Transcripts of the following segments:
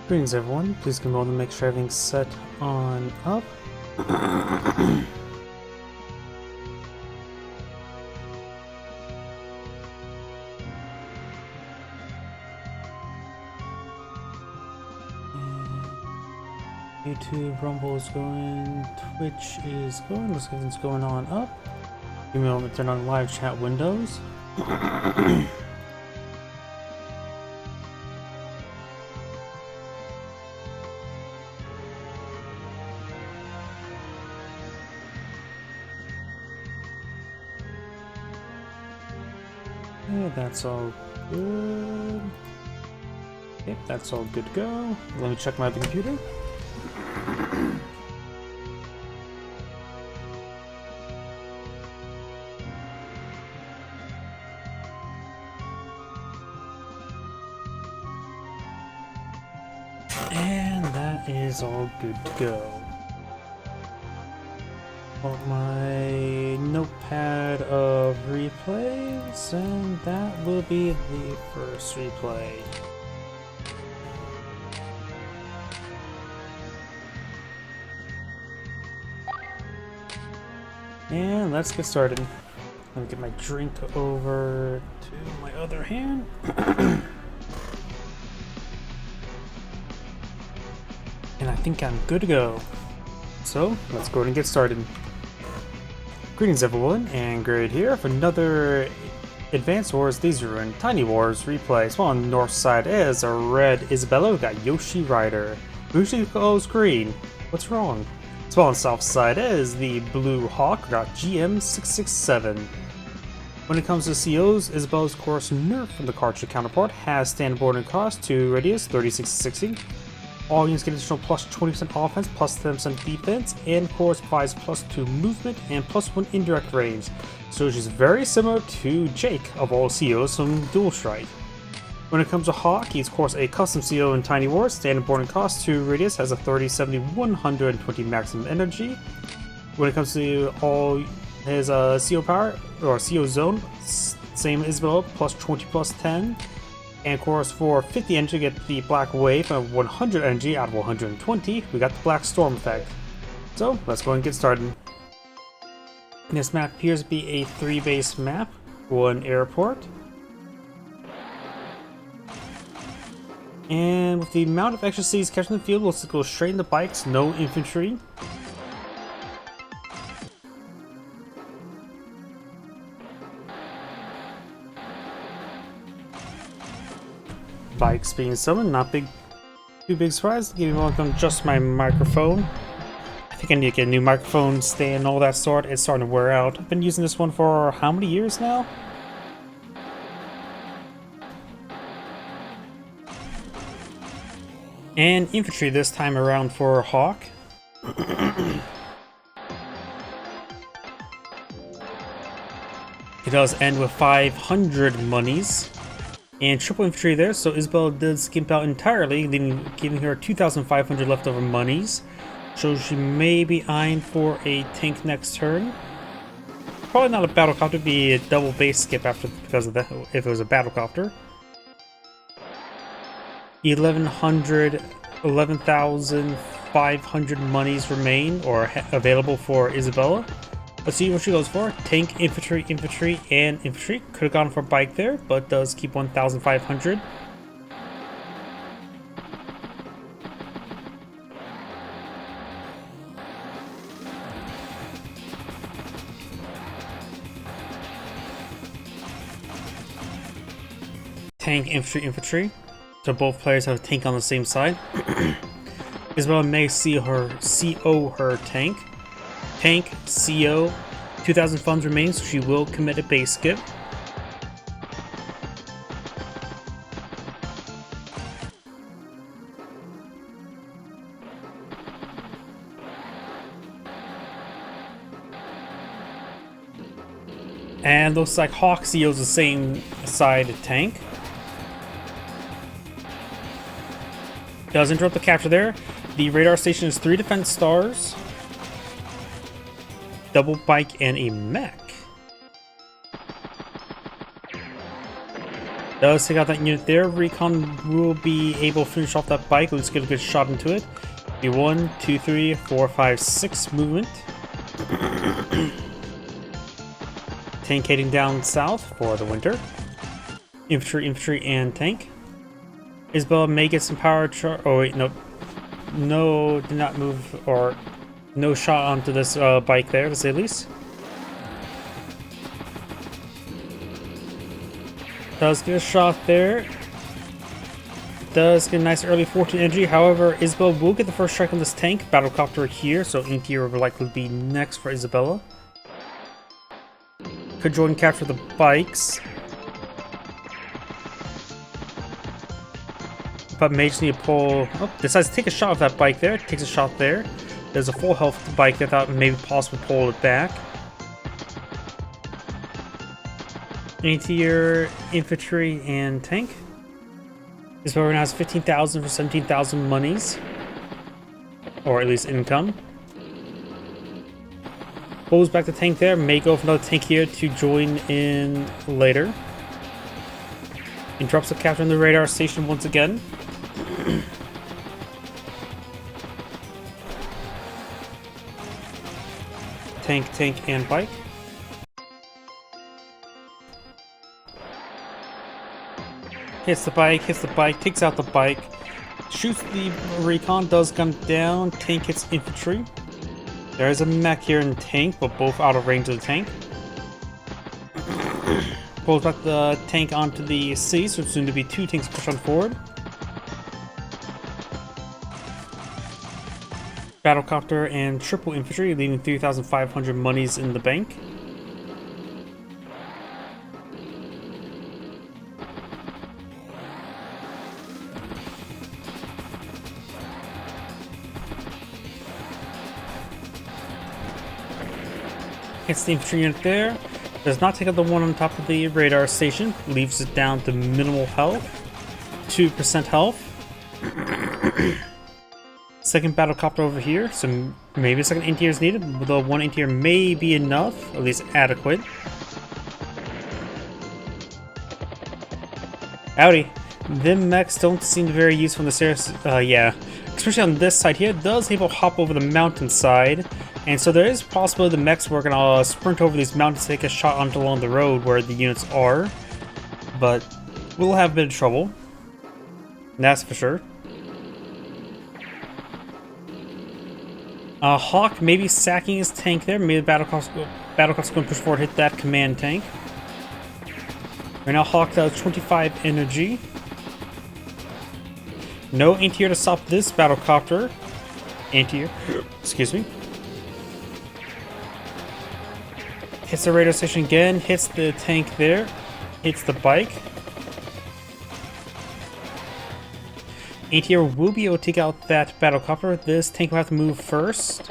Greetings everyone, please come on to make sure everything's set on up. YouTube, Rumble is going, Twitch is going, looks like it's going on up. Give me a moment to turn on live chat windows. Yeah, that's all good. Yep, that's all good to go. Let me check my other computer. And that is all good to go. Pull up my notepad of replays, and that will be the first replay. And let's get started. Let me get my drink over to my other hand. And I think I'm good to go. So, let's go ahead and get started. Greetings everyone, and Grade here for another Advanced Wars Laser and Tiny Wars replay. So on the north side is a red Isabella, we got Yoshi Rider. Usually goes green. What's wrong? So on the south side is the blue Hawk, we got GM667. When it comes to COs, Isabella's course nerf from the cartridge counterpart has standard boarding cost to radius 3660. All units get additional plus 20% offense, plus 10% defense, and of course provides plus 2 movement and plus 1 indirect range. So she's very similar to Jake of all COs from Dual Strike. When it comes to Hawk, he's of course a custom CO in Tiny Wars. Standard boarding cost to radius has a 30, 70, 120 maximum energy. When it comes to all his CO power, or CO zone, same as Isabella, plus 20, plus 10. And of course, for 50 energy, get the Black Wave of 100 energy out of 120. We got the Black Storm effect. So, let's go and get started. This map appears to be a 3-base map, 1 airport. And with the amount of extra cities catching the field, let's go straight into bikes, no infantry. Bikes being summoned, not too big surprise. Give me one to adjust my microphone. I think I need to get a new microphone stand and all that sort. It's starting to wear out. I've been using this one for how many years now? And infantry this time around for Hawk. It does end with 500 monies. And triple infantry there, so Isabella did skimp out entirely, giving her 2,500 leftover monies. So she may be eyeing for a tank next turn. Probably not a battlecopter, it'd be a double base skip after because of that if it was a battlecopter. 11,500 monies remain or available for Isabella. Let's see what she goes for. Tank, infantry, infantry, and infantry. Could have gone for bike there, but does keep 1,500. Tank, infantry, infantry. So both players have a tank on the same side. Isabella may see her CO her tank. Tank, CO, 2,000 funds remain, so she will commit a base skip. And looks like Hawk CO's the same side tank. Does interrupt the capture there. The radar station is 3 defense stars, double bike, and a mech. Does take out that unit there. Recon will be able to finish off that bike. Let's get a good shot into it. Be 1, 2, 3, 4, 5, 6 movement. Tank heading down south for the winter. Infantry, and tank. Isabella may get some power charge. Oh wait, no. No, did not move, or no shot onto this bike there, to say the least. Does get a shot there. Does get a nice early 14 energy. However, Isabella will get the first strike on this tank. Battlecopter here, so Intier will likely be next for Isabella. Could join and capture the bikes. But may just need to pull. Oh, decides to take a shot of that bike there. Takes a shot there. There's a full health bike that thought maybe possible to pull it back. Anti-air, infantry, and tank. This one has 15,000 for 17,000 monies. Or at least income. Pulls back the tank there. May go for another tank here to join in later. Interrupts the capture on the radar station once again. Tank, and bike. Hits the bike, takes out the bike, shoots the recon, does gun down, tank hits infantry. There is a mech here in tank, but both out of range of the tank. Pulls back the tank onto the sea, so it's soon to be 2 tanks push on forward. Battlecopter and triple infantry, leaving 3,500 monies in the bank. Hits the infantry unit there. Does not take out the one on top of the radar station. Leaves it down to minimal health. 2% health. Second battlecopter over here. So maybe a second anti-air is needed. The one anti-air may be enough. At least adequate. Howdy. Them mechs don't seem very useful in this area. Yeah. Especially on this side here. It does able to hop over the mountainside. And so there is a possibility the mechs were going to sprint over these mountains to take a shot onto along the road where the units are. But we'll have a bit of trouble. That's for sure. Hawk maybe sacking his tank there. Maybe the Battlecop's going to push forward, hit that command tank. Right now Hawk does 25 energy. No anti-air to stop this battlecopter. Anti-air, excuse me. Hits the radar station again, hits the tank there, hits the bike. Anti-air will be able to take out that battlecopter. This tank will have to move first.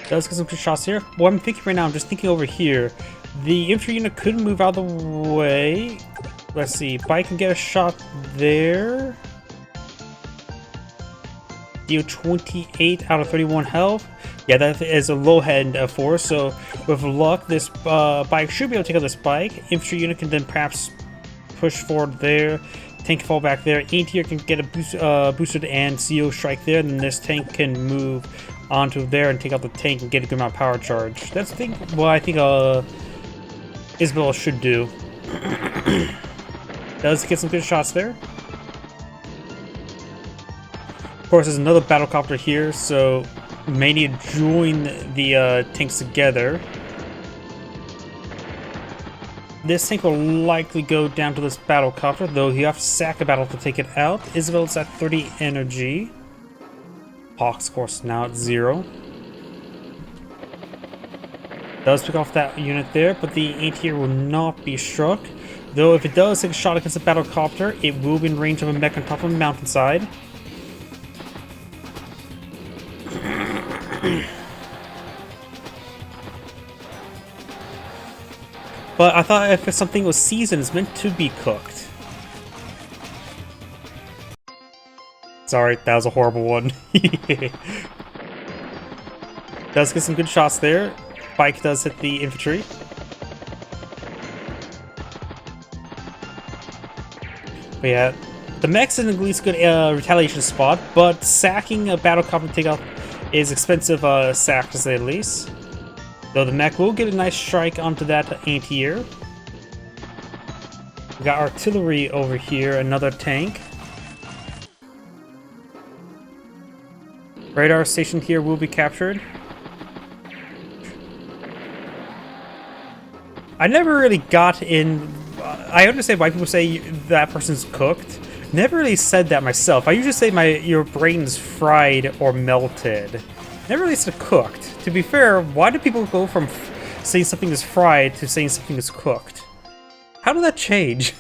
Does get some good shots here. What I'm thinking right now, I'm just thinking over here. The infantry unit could move out of the way. Let's see, bike can get a shot there. Deal 28 out of 31 health. Yeah, that is a low end of 4, so with luck, this bike should be able to take out this bike. Infantry unit can then perhaps push forward there. Tank can fall back there. Anti-air can get a boosted and CO strike there, and then this tank can move onto there and take out the tank and get a good amount of power charge. That's what I think Isabella should do. Does get some good shots there. Of course, there's another battlecopter here, so may need to join the tanks together. This tank will likely go down to this battlecopter, though you have to sack a battle to take it out. Isabella's at 30 energy. Hawk's, of course, now at 0. Does pick off that unit there, but the anti-air will not be struck. Though if it does take a shot against the battlecopter, it will be in range of a mech on top of a mountainside. But I thought if something was seasoned, it's meant to be cooked. Sorry, that was a horrible one. Does get some good shots there. Bike does hit the infantry. But yeah, the mech's in at least good retaliation spot, but sacking a battle copter takeout is expensive sack to say the least. Though the mech will get a nice strike onto that anti-air. We got artillery over here, another tank. Radar station here will be captured. I never really got in... I understand why people say that person's cooked. Never really said that myself. I usually say your brain's fried or melted. Never really said cooked. To be fair, why do people go from saying something is fried to saying something is cooked? How did that change?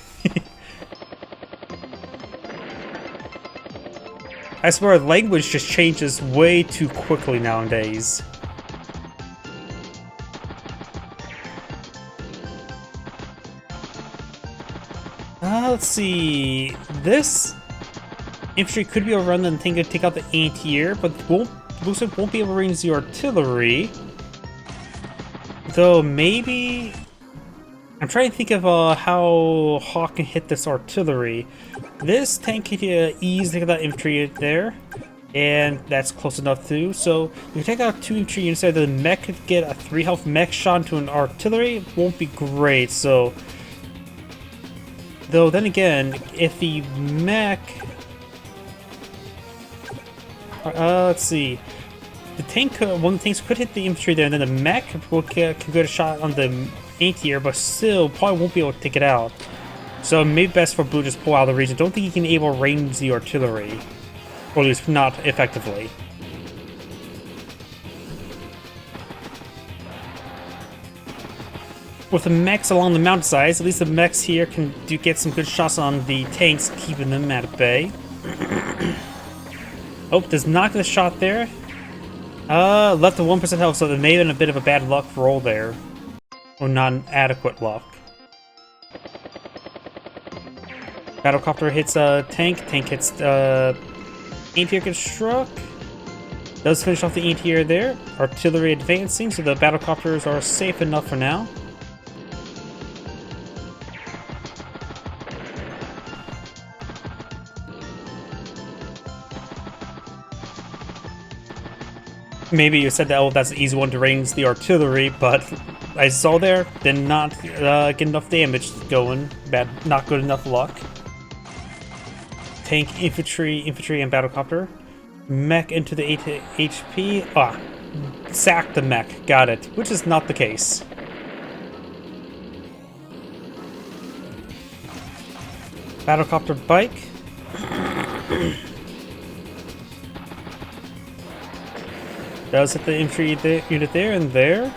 I swear, language just changes way too quickly nowadays. Let's see. This infantry could be overrun and take out the anti-air, but looks like won't be able to range the artillery. Though maybe I'm trying to think of how Hawk can hit this artillery. This tank can easily get that infantry there, and that's close enough too. So you take out 2 infantry inside, the mech could get a 3 health mech shot into an artillery. It won't be great. So, though then again, if the mech, let's see, the tank, one of the tanks could hit the infantry there, and then the mech could get a shot on the anti-air, but still probably won't be able to take it out. So maybe best for Blue just pull out of the region. Don't think he can able to range the artillery, or at least not effectively. With the mechs along the mountainsides, at least the mechs here can get some good shots on the tanks, keeping them at bay. Oh, does not get a shot there. Left to 1% health, so there may have been a bit of a bad luck roll there. Or non-adequate luck. Battlecopter hits a tank hits anti-air gets struck. Does finish off the anti-air there. Artillery advancing, so the battlecopters are safe enough for now. Maybe you said that, oh, that's an easy one to range the artillery, but I saw there, did not get enough damage going. Not good enough luck. Tank, infantry, and battlecopter. Mech into the 8 HP. Sack the mech. Got it. Which is not the case. Battlecopter bike. Does hit the infantry unit there and there.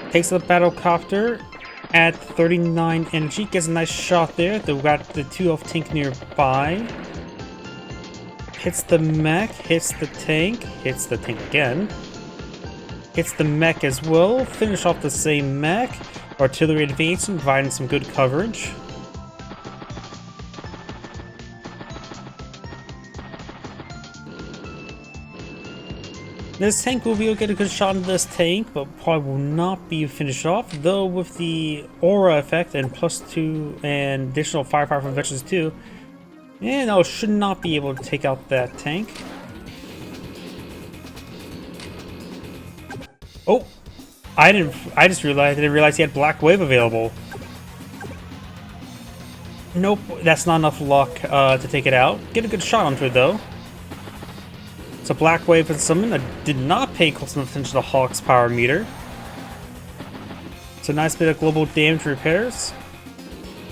Takes the battlecopter at 39 energy. Gets a nice shot there. They've got the 2 of tank nearby. Hits the mech. Hits the tank. Hits the tank again. Hits the mech as well. Finish off the same mech. Artillery advancing, providing some good coverage. This tank will be able to get a good shot into this tank, but probably will not be finished off. Though with the aura effect and +2 and additional firepower from veterans too, no, should not be able to take out that tank. Oh, I just realized I didn't realize he had Black Wave available. Nope, that's not enough luck to take it out. Get a good shot onto it though. So Black Wave and summon. I did not pay close enough attention to Hawk's power meter. So nice bit of global damage repairs.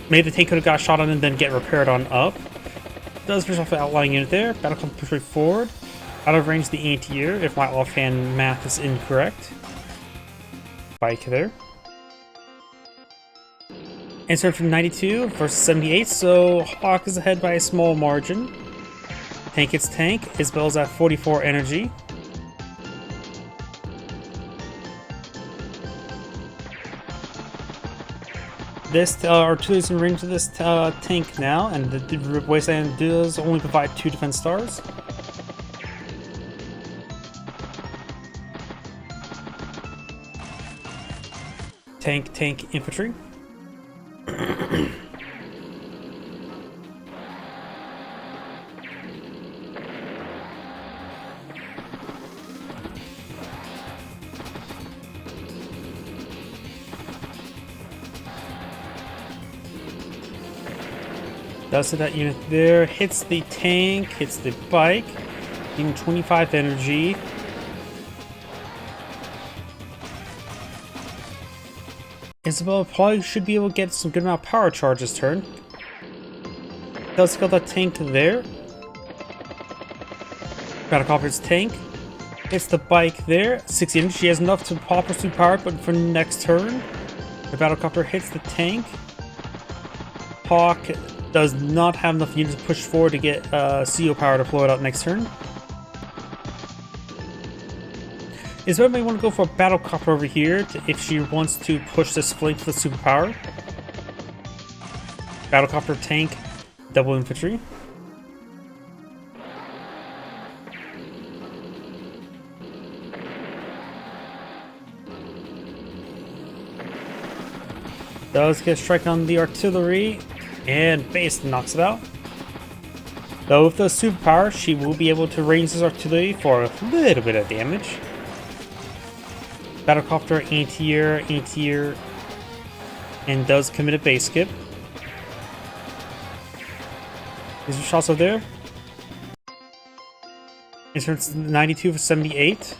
Maybe the tank could have got shot on and then get repaired on up. Does finish off the outlying unit there. Battlecopter push right forward. Out of range the anti-air, if my offhand math is incorrect. Bike there. Answer from 92 versus 78, so Hawk is ahead by a small margin. Tank hits tank. Isabel's at 44 energy. This artillery's in range of this tank now, and the Wasteland does only provide 2 defense stars. tank, infantry. Does that unit there, hits the tank, hits the bike, giving 25 energy. Isabella probably should be able to get some good amount of power charge this turn. Does got that tank there. Battlecopter's tank. Hits the bike there. 60 energy. She has enough to pop her super power, but for next turn, the Battlecopter hits the tank. Hawk does not have enough units to push forward to get CO power deployed out next turn. Isabella may want to go for a Battlecopter over here if she wants to push this flank for the superpower. Battlecopter, tank, double infantry. Does get a strike on the artillery, and base knocks it out. Though with the superpower, she will be able to range this artillery for a little bit of damage. Battlecopter, anti-air, and does commit a base skip. Is there shots over there? Insurance 92 for 78.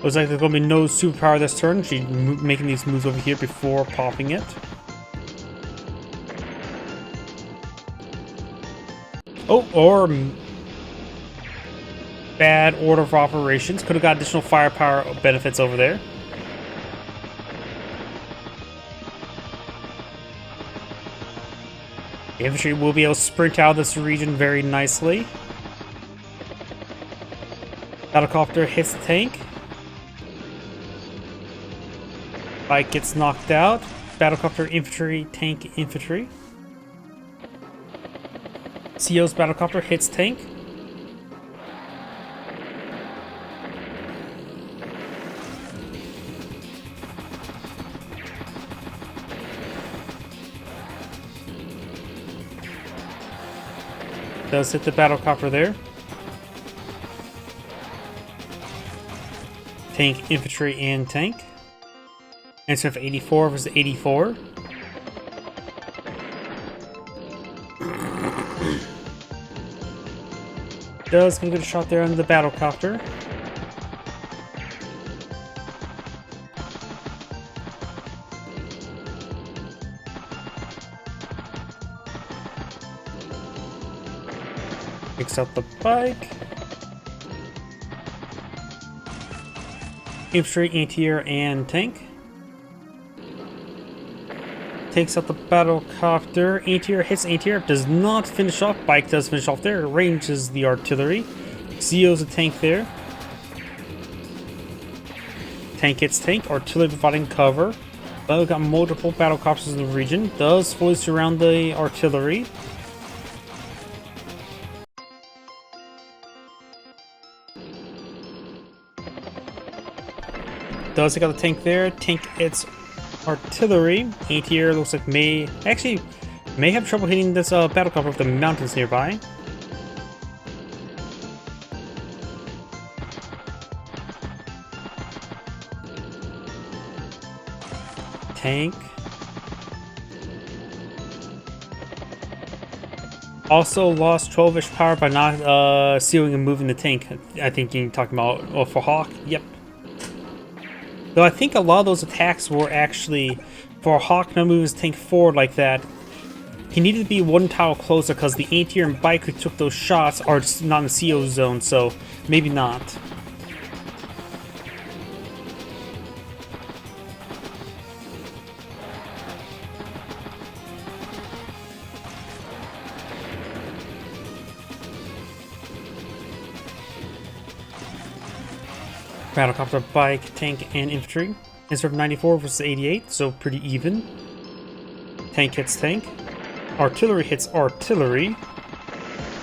Looks like there's going to be no superpower this turn. She's making these moves over here before popping it. Oh, or bad order of operations. Could have got additional firepower benefits over there. The infantry will be able to sprint out of this region very nicely. Battlecopter hits the tank. Bike gets knocked out. Battlecopter, infantry, tank, infantry. CO's Battlecopter hits tank. Does hit the Battlecopter there. Tank, infantry, and tank. Answer of 84 versus 84. Does get a good shot there on the Battlecopter. Picks up the bike. Infantry, anti-air, and tank. Takes out the Battlecopter. Anti-air hits anti-air. Does not finish off. Bike does finish off there. Ranges the artillery. Zeo's a tank there. Tank hits tank. Artillery providing cover. But we've got multiple Battlecopters in the region. Does fully surround the artillery. Does take out the tank there. Tank hits artillery. Anti-air looks like may have trouble hitting this Battlecopter with the mountains nearby. Tank. Also lost 12-ish power by not sealing and moving the tank. I think you're talking about for Hawk. Yep. Though I think a lot of those attacks were actually for Hawk not moving his tank forward like that. He needed to be one tile closer because the anti-air and bike who took those shots are just not in the CO zone, so maybe not. Battlecopter, bike, tank, and infantry. Instead of 94 versus 88, so pretty even. Tank hits tank. Artillery hits artillery.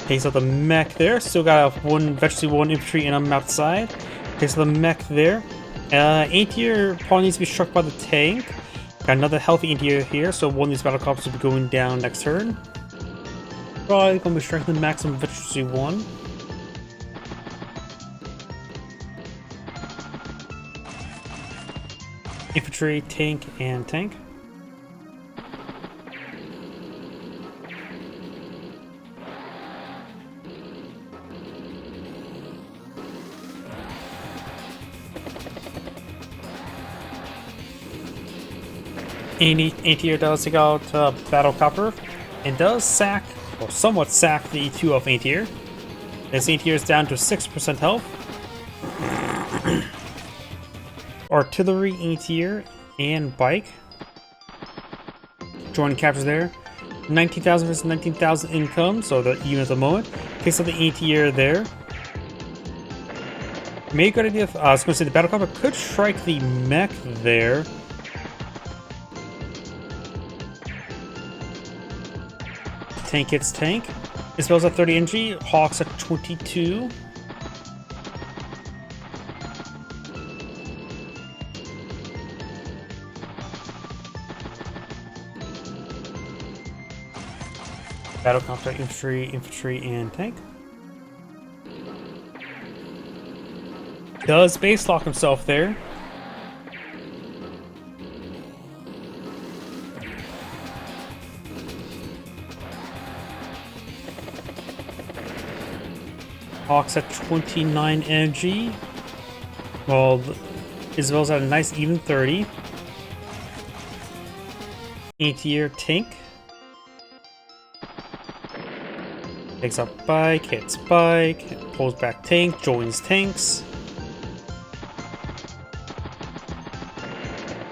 Takes out the mech there. Still got virtually one infantry and I'm outside. Takes out the mech there. Anti-air probably needs to be struck by the tank. Got another healthy anti-air here, so one of these battle copters will be going down next turn. Probably going to be striking the maximum efficiency 1. Infantry, tank, and tank. Anti-air does take out battle copter and does sack, or somewhat sack, the 2 of anti-air. This anti-air is down to 6% health. Artillery, anti-air, and bike. Join captures there. 19,000 versus 19,000 income, so they're even at the moment. Takes out the anti-air there. Maybe a good idea if, I was going to say the battle copter could strike the mech there. Tank hits tank. Isabel's at 30 energy. Hawk's at 22. Battle copter, infantry, and tank. Does base lock himself there. Hawk's at 29 energy. Well, Isabel's at a nice even 30. Anti-air tank. Takes up bike, hits bike, pulls back tank, joins tanks.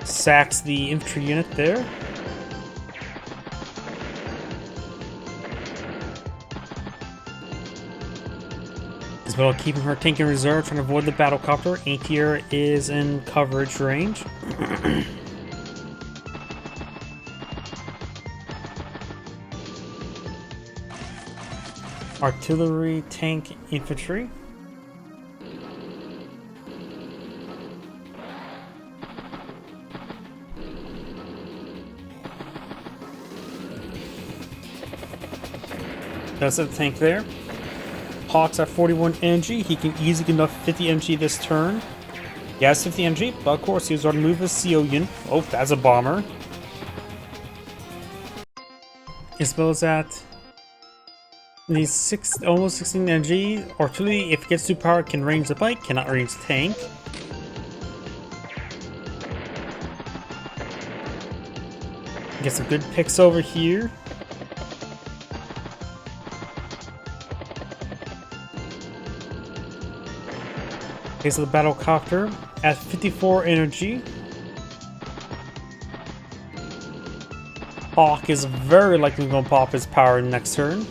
Sacks the infantry unit there. As well, keeping her tank in reserve, trying to avoid the battle copter. Anti-air is in coverage range. Artillery, tank, infantry. That's the tank there. Hawk's at 41 energy. He can easily get enough 50 energy this turn. He has 50 energy, but of course he was going to move his CO unit. Oh, that's a bomber. Isabel's at almost 16 energy. Artillery, if it gets to power, can range the bike, cannot range the tank. Get some good picks over here. Okay, so the battle copter at 54 energy. Hawk is very likely going to pop his power next turn.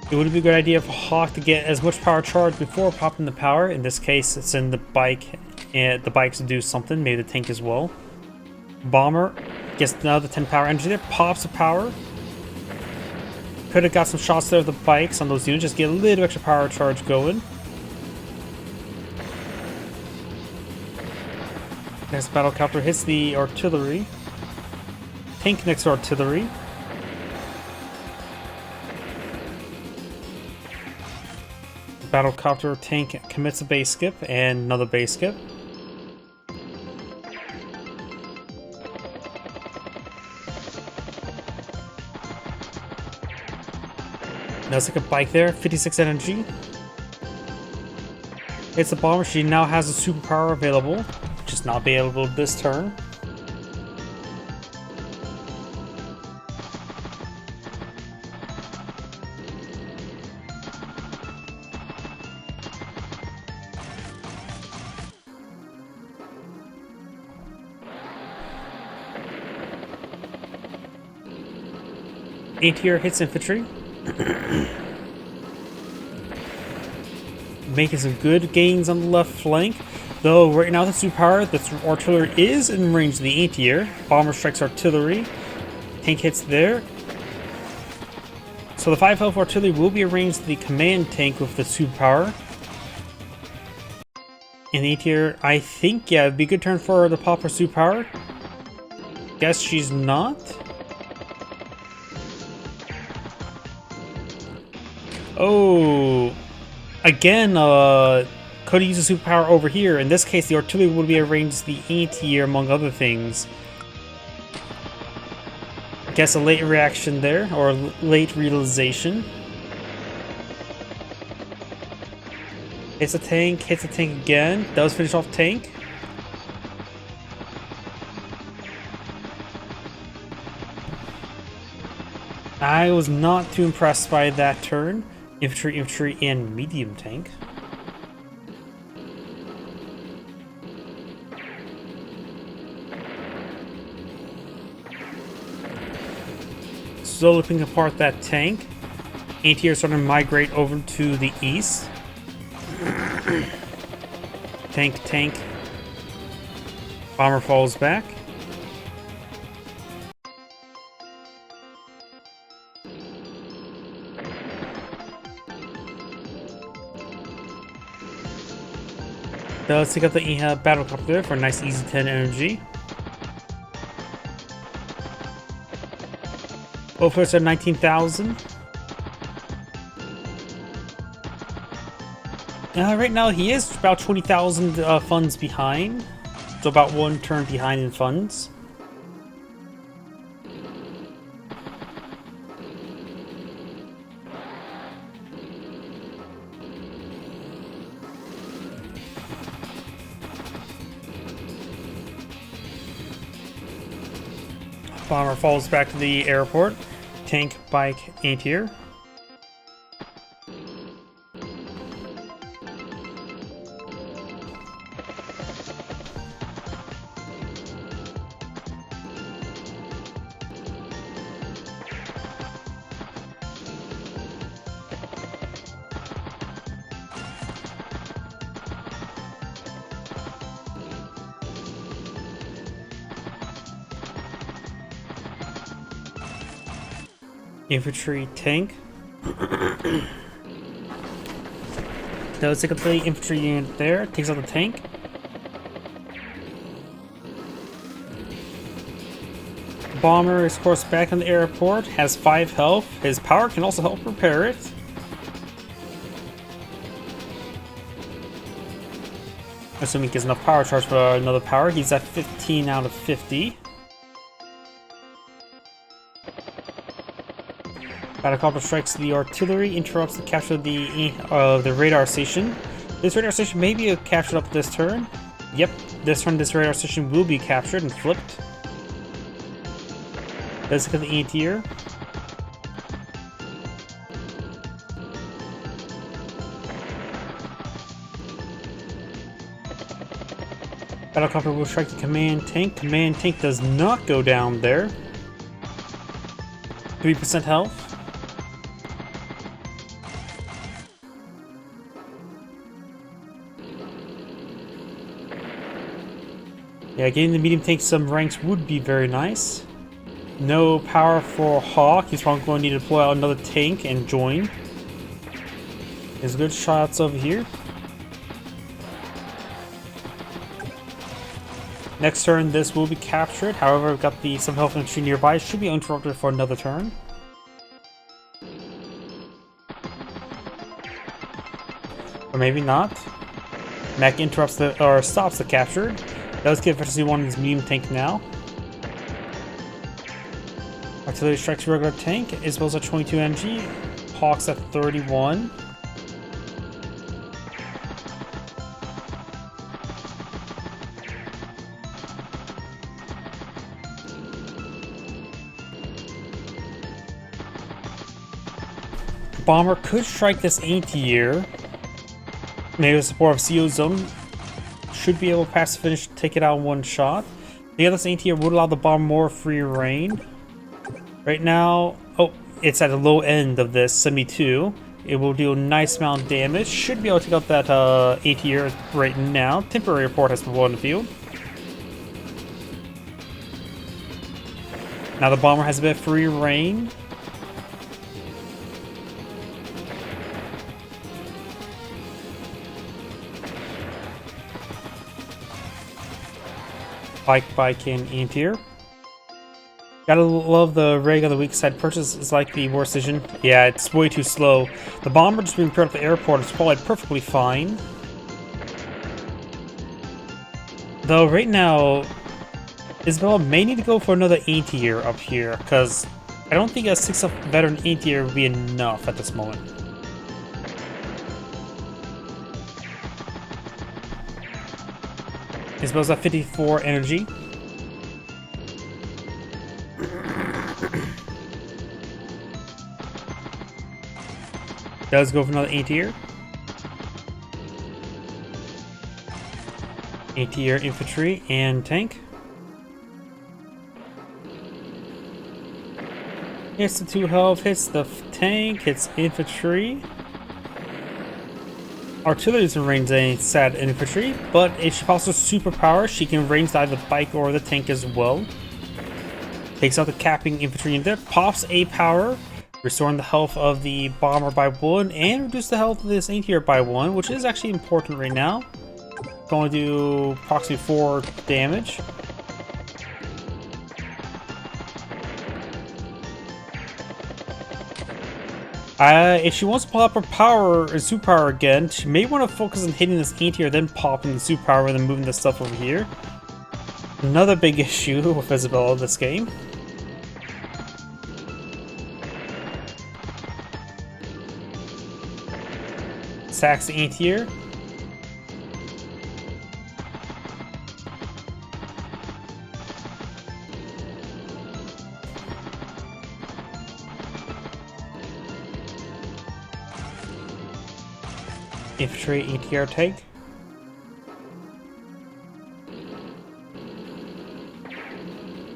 It would be a good idea for Hawk to get as much power charged before popping the power. In this case, it's in the bike, and the bikes do something, maybe the tank as well. Bomber gets another 10 power energy there, pops the power. Could have got some shots there with the bikes on those units, just get a little extra power charge going. Next battle copter hits the artillery. Tank next to artillery. Battle copter tank commits a base skip and another base skip. That's like a bike there, 56 energy. It's a bomber. She now has a superpower available, which is not available this turn. Anti-air hits infantry. Making some good gains on the left flank. Though right now the superpower, the artillery is in range of the anti-air. Bomber strikes artillery. Tank hits there. So the 5 health artillery will be arranged to the command tank with the superpower. In the A tier, I think, yeah, it'd be a good turn for the pop her superpower. Guess she's not. Oh, again, could use a superpower over here. In this case, the artillery would be arranged to the A tier, among other things. Guess a late reaction there, or late realization. Hits a tank again. Does finish off tank. I was not too impressed by that turn. Infantry, and medium tank. Slowly picking apart that tank. Anti-air starting to migrate over to the east. Tank. Bomber falls back. Let's take out the battlecopter there for a nice easy 10 energy. Both players are 19,000. Right now he is about 20,000 funds behind. So about one turn behind in funds. Bomber falls back to the airport. Tank, bike, anti-air. Infantry, tank. Does take up the infantry unit there, takes out the tank. Bomber is of course back in the airport, has 5 health. His power can also help repair it. Assuming he gets enough power charge for another power. He's at 15 out of 50. Battlecopter strikes the artillery, interrupts the capture of the radar station. This radar station may be captured up this turn. Yep, this turn this radar station will be captured and flipped. Let's look at the anti-air. Battlecopter will strike the command tank. Command tank does not go down there. 3% health. Yeah, getting the medium tank some ranks would be very nice. No power for Hawk. He's probably going to need to deploy out another tank and join. There's good shots over here. Next turn, this will be captured. However, we've got some health infantry nearby. Should be uninterrupted for another turn. Or maybe not. Mech interrupts or stops the capture. Does get efficiency 1 in his medium tank now. Artillery strikes regular tank. Isabel's at 22 energy. Hawk's at 31. Bomber could strike this anti-air. Maybe with support of CO Zone. Should be able to pass the finish, take it out in one shot. The other anti-air would allow the bomb more free reign. Right now, oh, it's at the low end of this 72. It will do a nice amount of damage. Should be able to take out that anti-air right now. Temporary report has been on the field. Now the bomber has a bit of free reign. Bike, and Antier. Gotta love the rig on the weak side. Purchase is like the worst decision. Yeah, it's way too slow. The bomber just being paired at the airport is probably perfectly fine. Though right now, Isabella may need to go for another Antier up here, because I don't think a 6-up veteran Antier would be enough at this moment. Isabella's at 54 energy. Does go for another Antier. Antier infantry and tank. Hits the 2 health, hits the tank, hits infantry. Artillery isn't range any sad infantry, but if she pops her superpower, she can range either the bike or the tank as well. Takes out the capping infantry in there, pops a power, restoring the health of the bomber by 1, and reduce the health of this Antier by 1, which is actually important right now. Going to do approximately 4 damage. If she wants to pop her power or superpower again, she may want to focus on hitting this Antier, then popping the superpower, and then moving the stuff over here. Another big issue with Isabella this game. Sacks the Antier. Infantry ATR tank.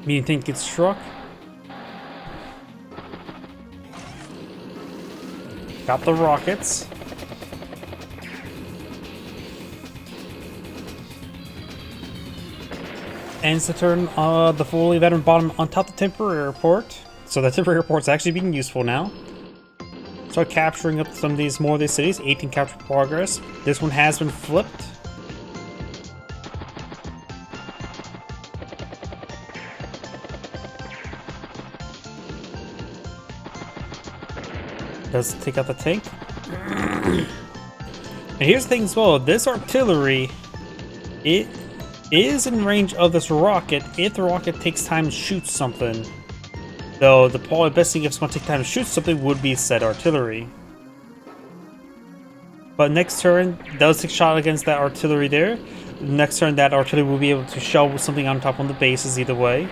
Medium tank gets struck. Got the rockets. Ends the turn. The fully veteran bottom on top of the temporary airport. So the temporary airport's actually being useful now. Start capturing up some of these more of these cities. 18 capture progress. This one has been flipped. Does take out the tank. And here's the thing as well. This artillery, it is in range of this rocket if the rocket takes time to shoot something. Though the probably best thing if it's going to take time to shoot something would be said artillery. But next turn, does take shot against that artillery there. Next turn, that artillery will be able to shell something on top on the bases either way.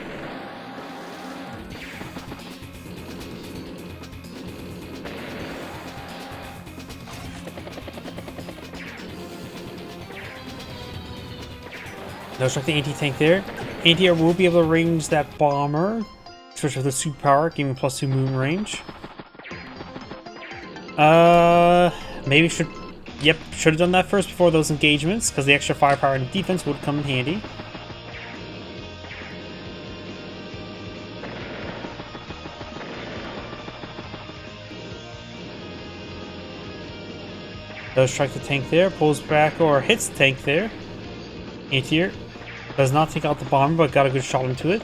No strike the anti-tank there. Anti-air will be able to range that bomber. Switch with the superpower, giving +2 movement range. Maybe should have done that first before those engagements, because the extra firepower and defense would come in handy. Does strike the tank there, pulls back or hits the tank there. Anti-air does not take out the bomber, but got a good shot into it.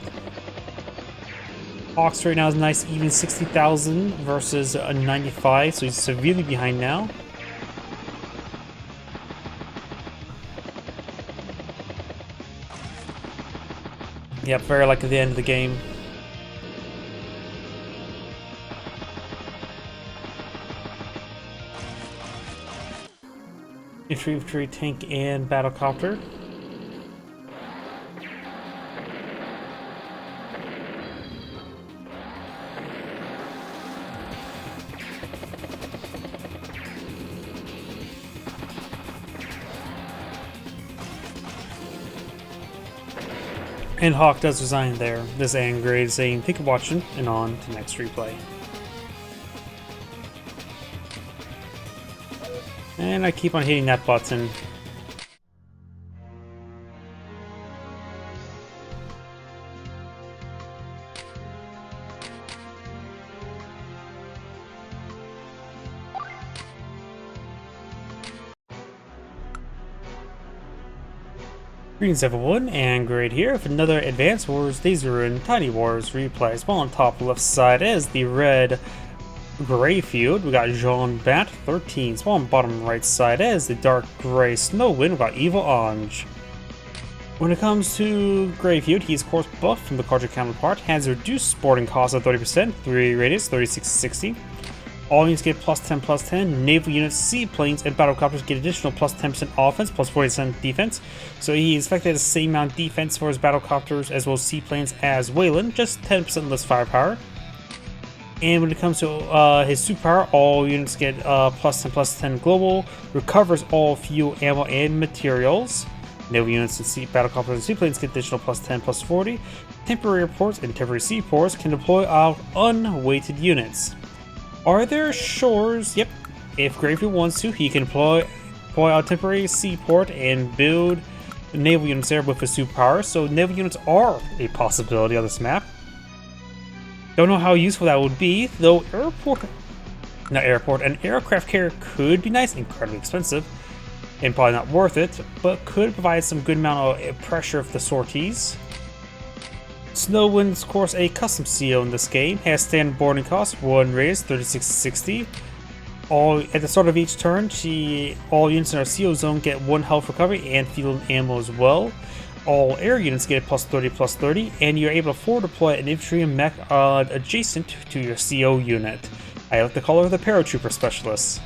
Hawks right now is a nice even 60,000 versus a 95, so he's severely behind now. Yep, very likely the end of the game. Infantry, tank, and battlecopter. And Hawk does resign there. This Angrade saying, thank you for watching, and on to next replay. And I keep on hitting that button. Greetings everyone, and Great here with another Advance Wars Days of Ruin Tiny Wars replay. Small on top left side is the red gray field. We got Jean Bat 13. Small on bottom right side is the dark gray Snowwind. We got Evil Ange. When it comes to gray field, he's of course buffed from the cartridge counterpart. Has reduced sporting cost of 30%, 3 radius, 3660. All units get plus 10/+10. Naval units, seaplanes, and battlecopters get additional plus 10% offense, plus 40% defense. So he's effectively the same amount of defense for his battlecopters as well as seaplanes as Wayland, just 10% less firepower. And when it comes to his superpower, all units get plus 10/+10 global, recovers all fuel, ammo, and materials. Naval units and battlecopters and seaplanes get additional plus 10/+40. Temporary airports and temporary seaports can deploy out unweighted units. Are there shores? Yep. If Greyfield wants to, he can deploy a temporary seaport and build naval units there with his superpower. So naval units are a possibility on this map. Don't know how useful that would be, though. An aircraft carrier could be nice, incredibly expensive, and probably not worth it, but could provide some good amount of pressure for the sorties. Snowwind's, of course, a custom CO in this game, has standard boarding cost, 1 radius, 3660. At the start of each turn, all units in our CO zone get 1 health recovery and fuel and ammo as well. All air units get plus 30/+30, and you're able to forward deploy an infantry and mech adjacent to your CO unit. I like to call her the paratrooper specialist.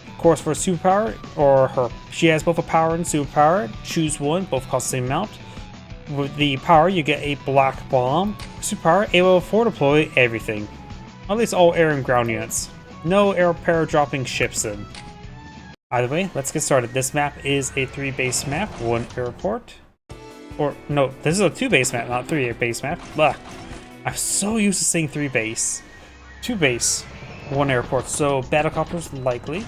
Of course, for a superpower, she has both a power and superpower. Choose one, both cost the same amount. With the power, you get a black bomb. Superpower, able to forward deploy everything. At least all air and ground units. No air para-dropping ships in. Either way, let's get started. This map is a 3-base map, 1 airport. Or, no, this is a 2-base map, not 3-base map. Blah. I'm so used to saying 3-base. 2-base, 1 airport, so battlecopters likely.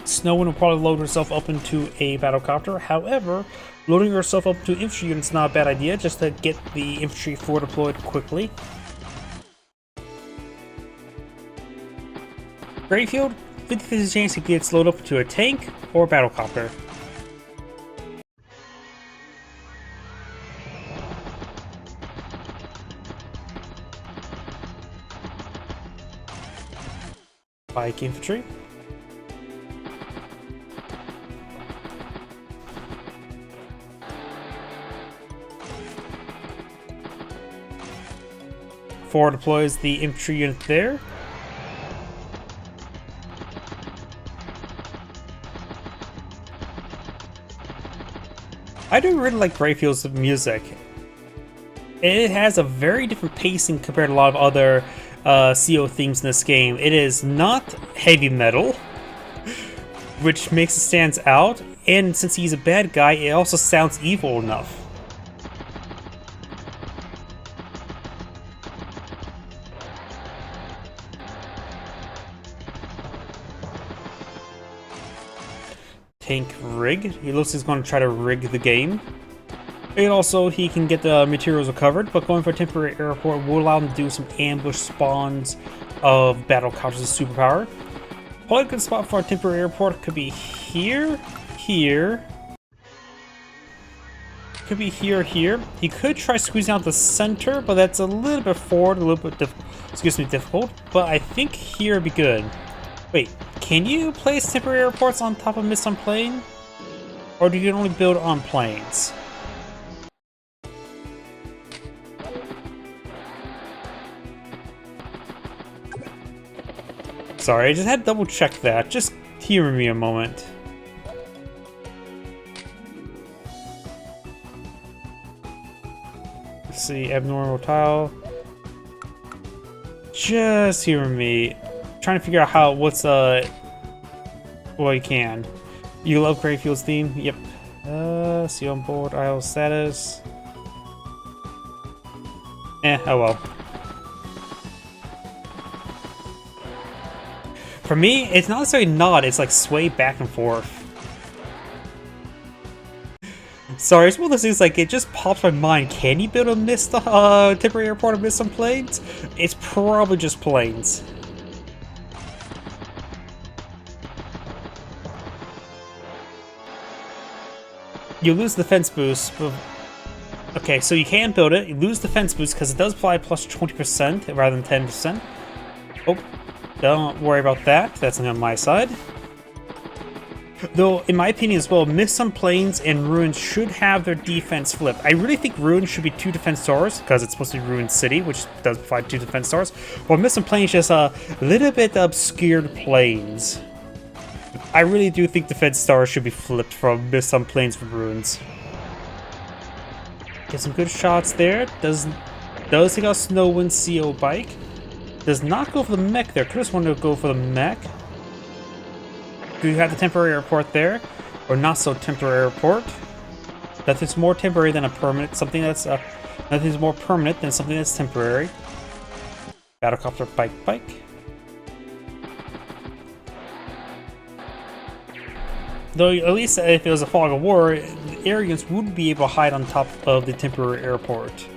Snowwind will probably load herself up into a battlecopter. However, loading herself up into infantry units is not a bad idea, just to get the infantry forward deployed quickly. Greyfield, 50/50 chance he gets loaded up to a tank or a battlecopter. Pike infantry. Forward deploys the infantry unit there. I do really like Greyfield's music. It has a very different pacing compared to a lot of other CO themes in this game. It is not heavy metal, which makes it stand out, and since he's a bad guy, it also sounds evil enough. Tank rig. He looks like he's going to try to rig the game. And also, he can get the materials recovered, but going for a temporary airport will allow him to do some ambush spawns of battlecopters with superpower. Probably a good spot for a temporary airport could be here, here. Could be here, here. He could try squeezing out the center, but that's a little bit forward, a little bit difficult. But I think here would be good. Wait, can you place temporary airports on top of mist on plane? Or do you only build on planes? Sorry, I just had to double check that. Just humor me a moment. Let's see, abnormal tile. Just humor me. Trying to figure out well, you can. You love Greyfield's theme? Yep. See on board, Isle status. Oh well. For me, it's not necessarily nod, it's like sway back and forth. Sorry, it's one of those things like it just pops my mind. Can you build a temporary airport on mist on planes? It's probably just planes. You lose the defense boost. Okay, so you can build it. You lose the defense boost because it does apply plus 20% rather than 10%. Oh, don't worry about that. That's on my side. Though, in my opinion as well, Mist Sun Plains and Ruins should have their defense flipped. I really think Ruins should be 2 defense stars, because it's supposed to be Ruin City, which does provide 2 defense stars. While Mist Sun Plains is just a little bit obscured plains. I really do think defense stars should be flipped from Mist Sun Plains for Ruins. Get some good shots there. Does take out Snowwind CO bike. Does not go for the mech there. Could just wanted to go for the mech. Do you have the temporary airport there? Or not so temporary airport? Nothing's more temporary than a permanent. Nothing's more permanent than something that's temporary. Battlecopter bike. Though at least if it was a fog of war, the Aryans would be able to hide on top of the temporary airport.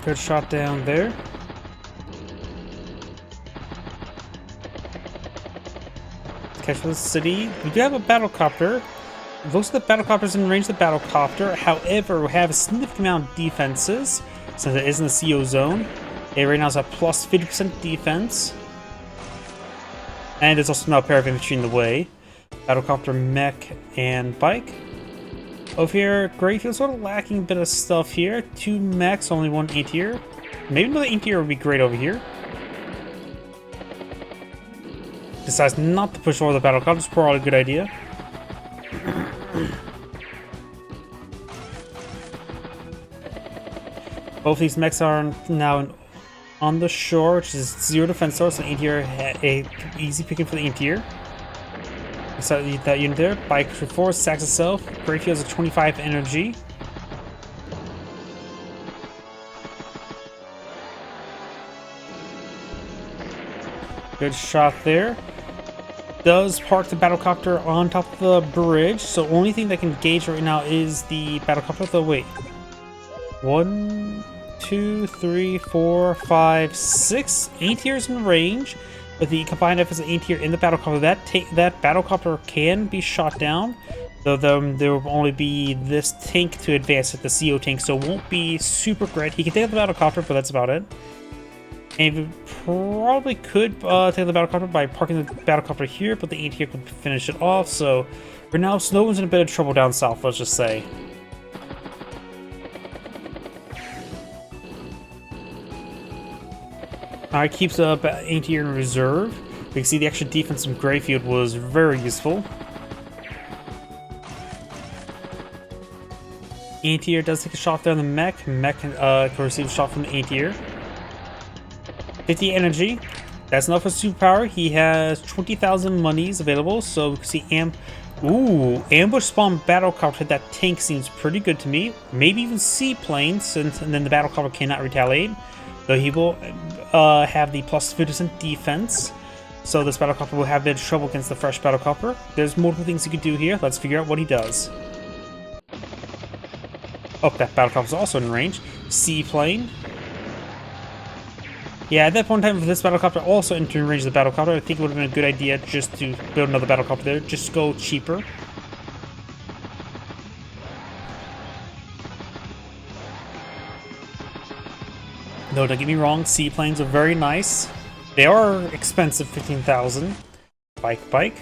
Good shot down there. Catch the city. We do have a battlecopter. Most of the battlecopters in range of the battlecopter. However, we have a significant amount of defenses since it is in the CO zone. It right now is at plus 50% defense. And there's also now a pair of infantry in the way. Battlecopter, mech, and bike. Over here, Greyfield's sort of lacking a bit of stuff here. 2 mechs, only 1 anti-air. Maybe another anti-air would be great over here. Decides not to push over the battlecopter, it's probably a good idea. Both these mechs are now on the shore, which is 0 defense source, so anti-air, easy picking for the anti-air. So that unit there, bike for 4, sacks itself. Greyfield's at 25 energy. Good shot there. Does park the battlecopter on top of the bridge, so only thing that can gauge right now is the battlecopter. Though wait, 1, 2, 3, 4, 5, 6 anti-airs in range. With the combined efforts of anti-air in the battlecopter, that battlecopter can be shot down. Though there will only be this tank to advance at the CO tank, so it won't be super great. He can take out the battlecopter, but that's about it. And he probably could take the battlecopter by parking the battlecopter here, but the anti-air could finish it off. So for now, Snowden's in a bit of trouble down south, let's just say. Alright, keeps up anti-air in reserve. You can see the extra defense from Greyfield was very useful. Anti-air does take a shot there on the mech. Mech can receive a shot from the anti-air. 50 energy. That's enough for superpower. He has 20,000 monies available, so we can see ambush spawn battlecopter. That tank seems pretty good to me. Maybe even seaplanes, and then the battlecopter cannot retaliate. Though he will have the plus 50% defense. So this battlecopter will have a bit of trouble against the fresh battlecopter. There's multiple things he could do here. Let's figure out what he does. Oh, that battlecopter is also in range. Seaplane. Yeah, at that point in time, if this battlecopter also entered range of the battlecopter, I think it would have been a good idea just to build another battlecopter there. Just go cheaper. No, don't get me wrong, seaplanes are very nice. They are expensive, 15,000. Bike.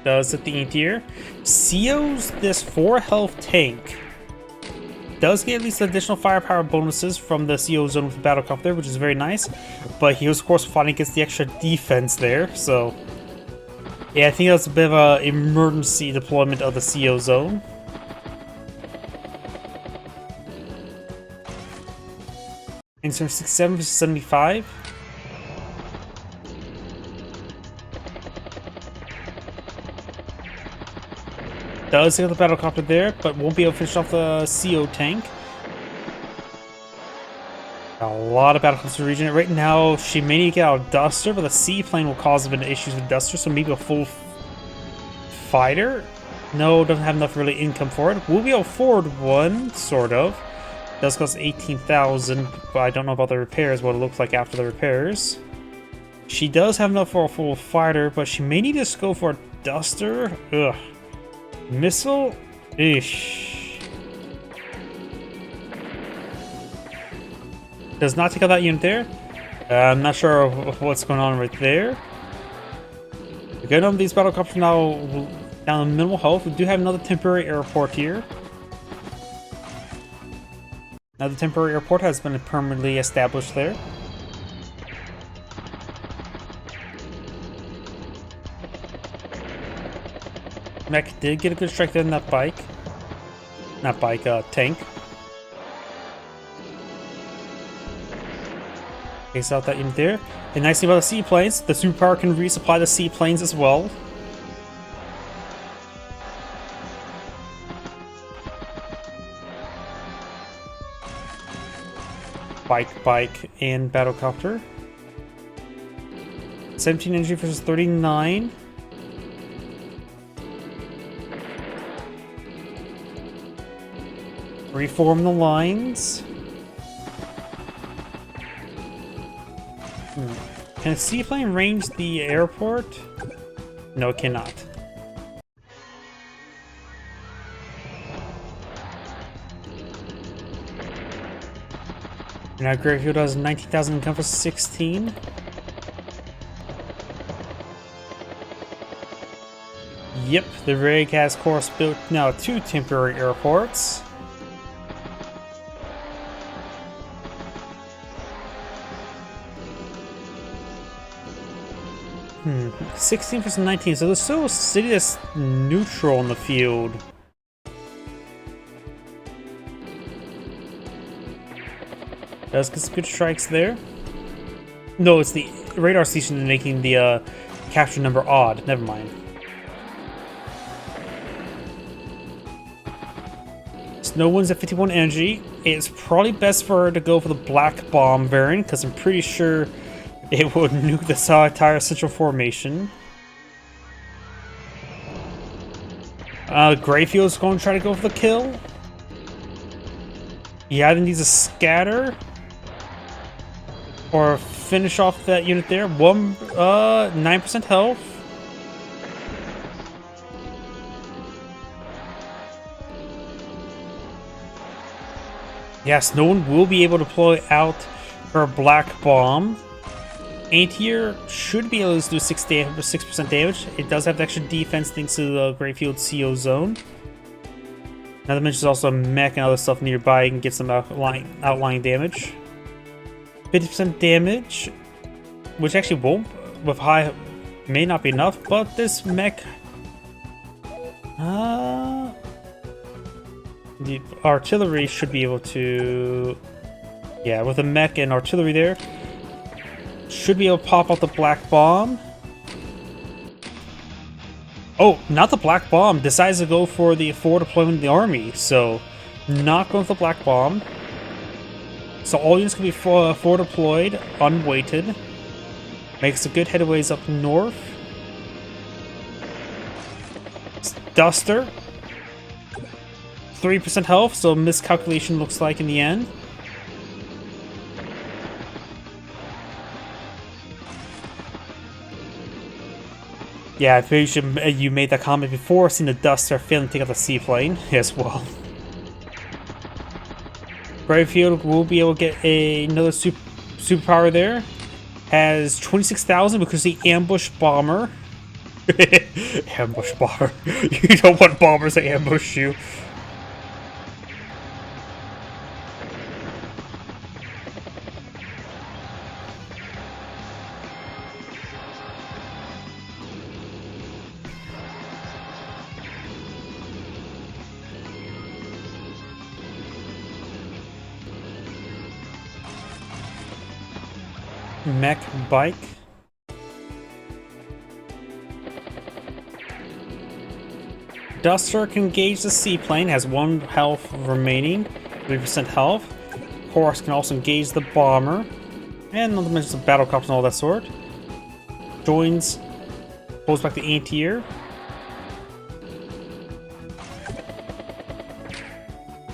Does hit the anti-air. CO's this 4 health tank. Does get at least additional firepower bonuses from the CO zone with the battlecopter, which is very nice. But he was, of course, fighting against the extra defense there, so... yeah, I think that's a bit of an emergency deployment of the CO zone. And so 67 versus 75. Does hit the battlecopter there, but won't be able to finish off the CO tank. A lot of battlecopters in the region. Right now, she may need to get out of Duster, but the seaplane will cause a bit of issues with Duster, so maybe a full fighter. No, doesn't have enough really income for it. We'll be able to afford one, sort of. It does cost 18,000, but I don't know about the repairs, what it looks like after the repairs. She does have enough for a full fighter, but she may need to go for a duster. Ugh. Missile? Ish. Does not take out that unit there. I'm not sure what's going on right there. Again, these battle copters now down to minimal health. We do have another temporary airport here. Now the temporary airport has been permanently established there. Mech did get a good strike there in that bike. Not bike, tank. Takes out that unit there. And nice thing about the seaplanes, the superpower can resupply the seaplanes as well. Bike, and battlecopter. 17 energy versus 39. Reform the lines. Can a seaplane range the airport? No, it cannot. Now Greyfield has 19,000 income for 16. Yep, the rig has, of course, built now 2 temporary airports. 16 versus 19, so there's still a city that's neutral in the field. Does get some good strikes there. No, it's the radar station making the capture number odd. Never mind. Snow Wind's at 51 energy. It's probably best for her to go for the Black Bomb variant, because I'm pretty sure it would nuke the entire central formation. Greyfield's going to try to go for the kill. He either needs a scatter or finish off that unit there. 9% health. Yes, no one will be able to deploy out her Black Bomb. Anti-Air should be able to do 6% damage. It does have extra defense thanks to the Greyfield CO zone. Not to mention there's also a mech and other stuff nearby. You can get some outlying damage. 50% damage, which actually won't, with high, may not be enough, but this mech, the artillery should be able to, yeah, with a mech and artillery there, should be able to pop out the Black Bomb. Oh, not the Black Bomb, decides to go for the forward deployment of the army, so not going for the Black Bomb. So all units can be forward deployed, unweighted. Makes a good headways up north. Duster. 3% health, so miscalculation looks like in the end. Yeah, I think you made that comment before, seeing the Duster failing to take out the seaplane as well. Greyfield will be able to get another superpower there. Has 26,000 because the ambush bomber. Ambush bomber. You don't want bombers to ambush you. Mech bike. Duster can engage the seaplane, has 1 health remaining, 3% health. Horse can also engage the bomber, and not to mention the battle cops and all that sort. Joins, pulls back the anti-air.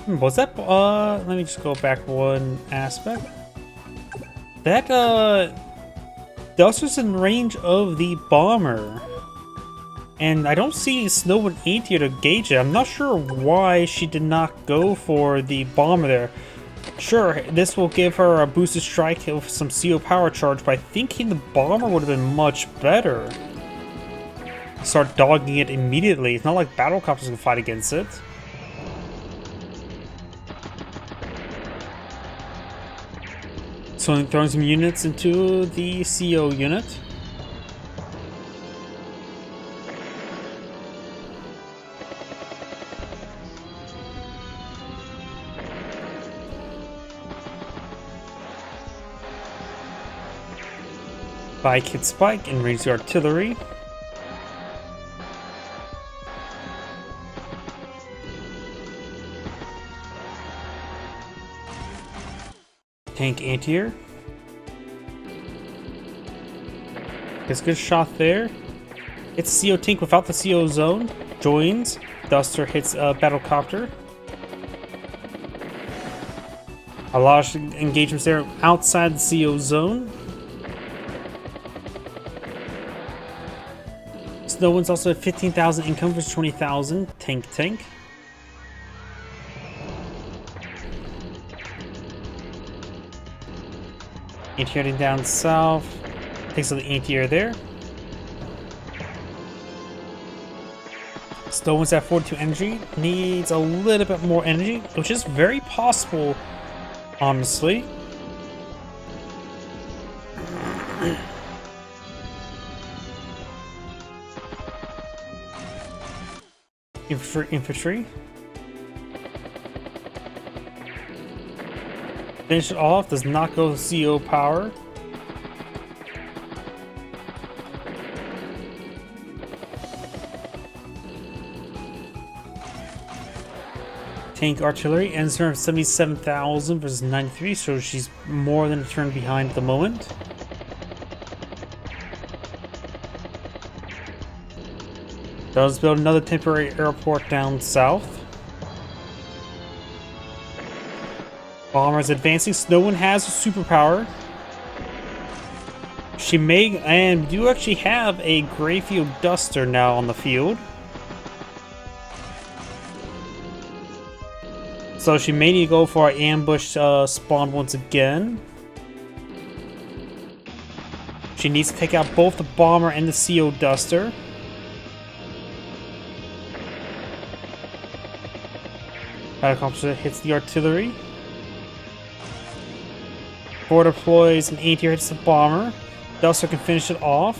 Was that, let me just go back one aspect. That, Duster's in range of the bomber. And I don't see Snow and Ain't here to gauge it. I'm not sure why she did not go for the bomber there. Sure, this will give her a boosted strike with some CO power charge, but I think the bomber would have been much better. Start dogging it immediately. It's not like battlecopters can fight against it. So throwing some units into the CO unit. Bike hit spike and raise the artillery. Tank anti-air. Gets a good shot there. It's CO tank without the CO zone. Joins. Duster hits battlecopter. A lot of engagements there outside the CO zone. Snow One's also at 15,000 income versus 20,000. Tank. Anti-air heading down south. Takes out the anti-air there. Snow One's at 42 energy. Needs a little bit more energy, which is very possible, honestly. Infantry. Finish it off. Does not go CO power. Tank artillery ends her at 77,000 versus 93, so she's more than a turn behind at the moment. Does build another temporary airport down south. Bomber's advancing. Snow One has a superpower. She may, and we do actually have a Greyfield Duster now on the field. So she may need to go for an ambush spawn once again. She needs to take out both the bomber and the CO Duster. Battlecopter hits the artillery. Forward deploys and anti-air hits the bomber. Duster can finish it off.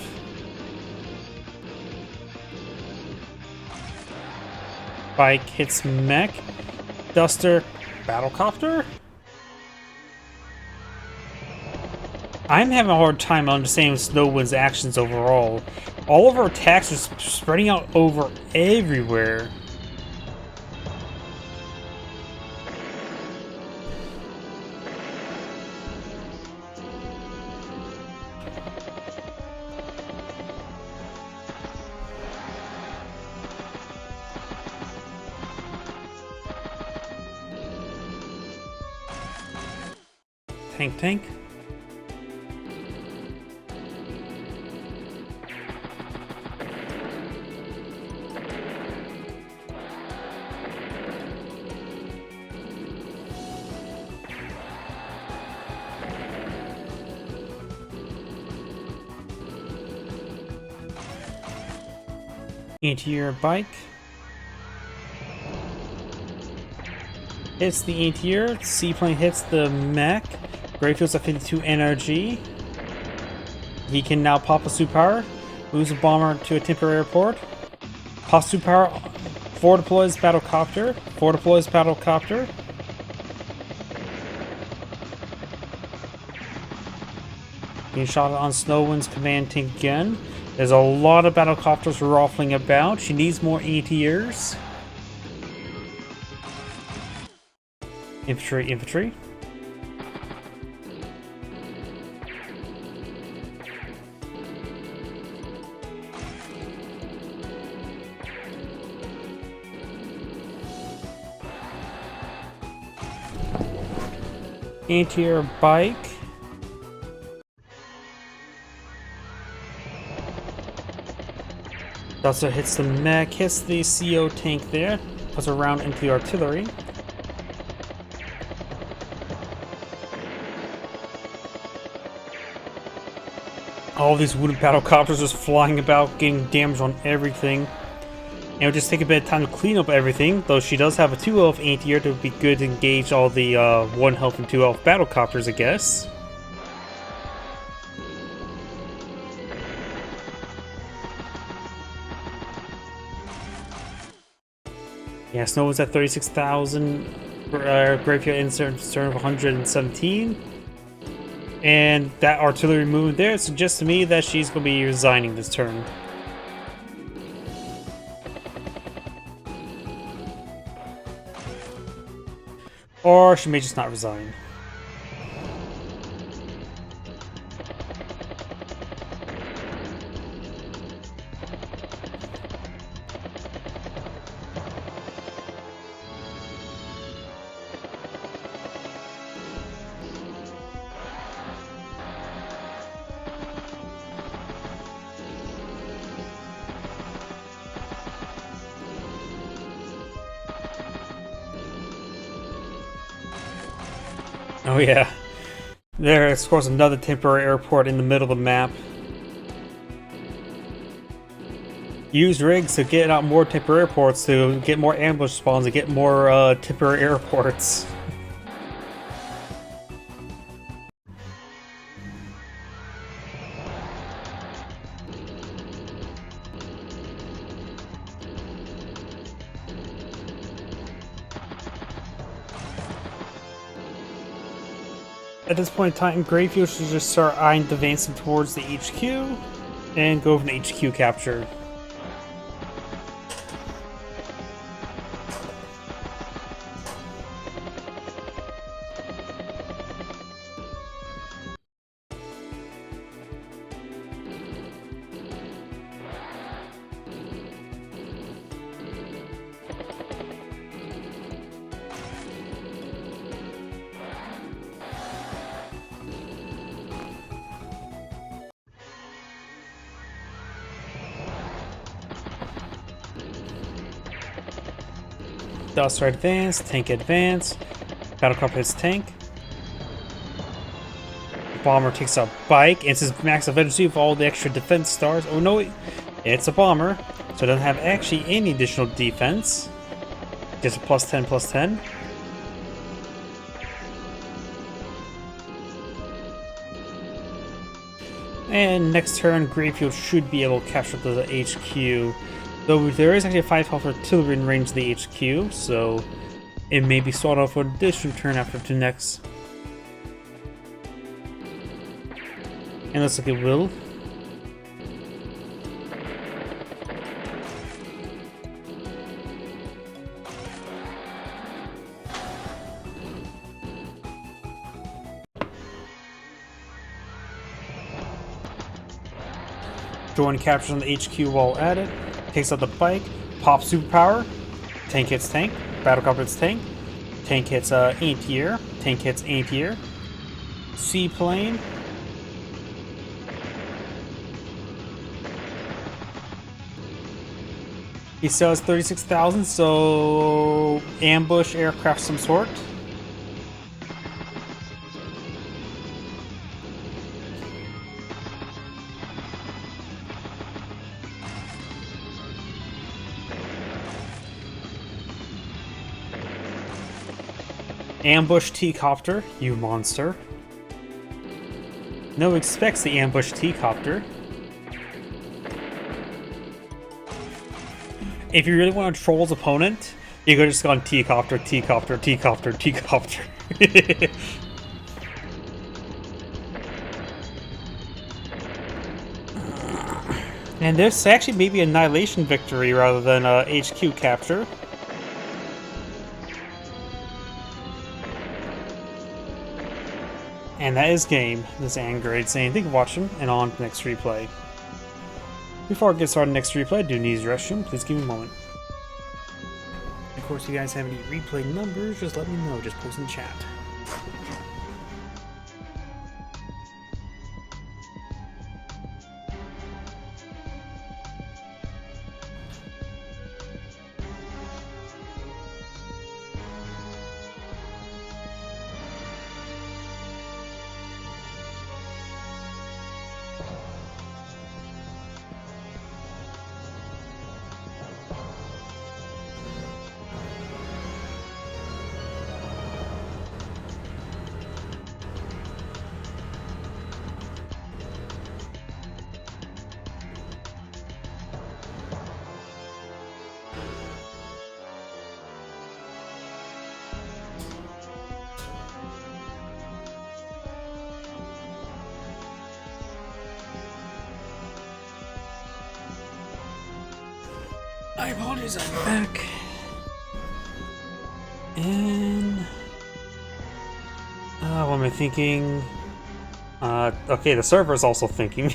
Bike hits mech. Duster, battlecopter? I'm having a hard time understanding Snow One's actions overall. All of her attacks are spreading out over everywhere. Tank. Anti-air bike. Hits the anti-air. Seaplane hits the mech. Greyfield's at 52 energy. He can now pop a superpower. Moves a bomber to a temporary airport. Pops superpower. Forward deploys battlecopter. Being shot on Snow One's command tank again. There's a lot of battlecopters ruffling about. She needs more anti-airs. Infantry. Anti-air bike. Also hits the mech, hits the CO tank there, puts a round into the artillery. All these wooden battlecopters just flying about, getting damage on everything. And it'll just take a bit of time to clean up everything, though she does have a 2 health anti-air to be good to engage all the 1 health and 2 health battlecopters, I guess. Yeah, Snow was at 36,000, Graveyard insert of 117. And that artillery movement there suggests to me that she's going to be resigning this turn. Or she may just not resign. Oh yeah. There is, of course, another temporary airport in the middle of the map. Use rigs to get out more temporary airports to get more ambush spawns and get more temporary airports. At this point in time, Greyfield should just start advancing towards the HQ and go for an HQ capture. Duster advance, tank advance, battlecopter hits tank. Bomber takes a bike, and it's his max efficiency with all the extra defense stars. Oh no, it's a bomber, so it doesn't have actually any additional defense. Just a +10, +10. And next turn, Greyfield should be able to capture the HQ. Though there is actually a 5 health artillery in range of the HQ, so it may be stalled off for an additional turn after the next. And looks like it will. Join captures on the HQ while at it. Takes out the bike, pops superpower, tank hits tank, battlecopter hits tank, tank hits anti-air, tank hits anti-air, seaplane, he still has 36,000, so ambush aircraft of some sort. Ambush T-Copter, you monster. No one expects the ambush T-Copter. If you really want to troll his opponent, you could just go on T-Copter, T-Copter, T-Copter, T-Copter. And this actually may be Annihilation victory rather than HQ capture. And that is game. This is Angrade saying thank you for watching, and on to the next replay. Before I get started next replay, I do need the restroom. Please give me a moment. Of course, if you guys have any replay numbers, just let me know. Just post in the chat. I apologize, I'm back. And what am I thinking? Okay, the server is also thinking.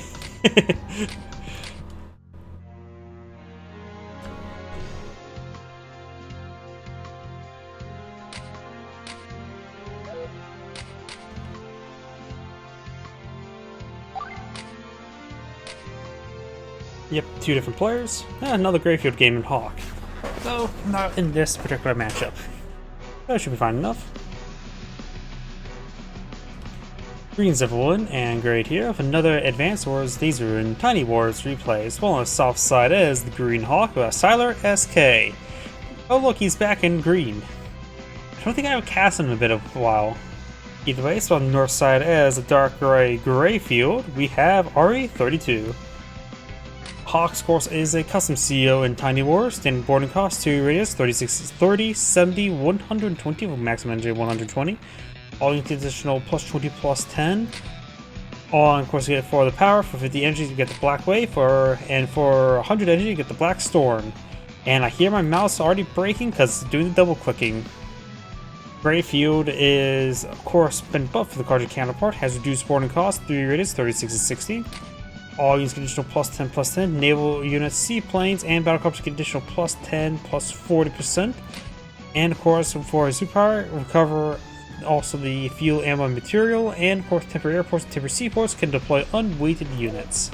Yep, two different players. Another Grayfield game in Hawk. Though, not in this particular matchup. That should be fine enough. Green's everyone, and Great here with another Advanced Wars These Are in Tiny Wars replays. Well, on the soft side is the Green Hawk with Siler SK. Oh look, he's back in green. I don't think I have cast him in a bit of a while. Either way, so on the north side is the dark gray Grayfield, we have RE32. Hawk's course is a custom CEO in Tiny Wars, standard boarding cost to radius 30, 70, 120 with maximum energy 120. All units additional plus 20 plus 10. All of course you get for the power, for 50 energy you get the black wave, and for 100 energy you get the black storm. And I hear my mouse already breaking because it's doing the double clicking. Grayfield is of course been buffed for the card counterpart, has reduced boarding cost, 3 radius 36 and 60. All units get additional plus 10. Naval units, seaplanes, and battlecruisers get additional plus 10, plus 40%. And of course, for superpower, recover also the fuel, ammo, and material. And of course, temporary airports and temporary seaports can deploy unweighted units.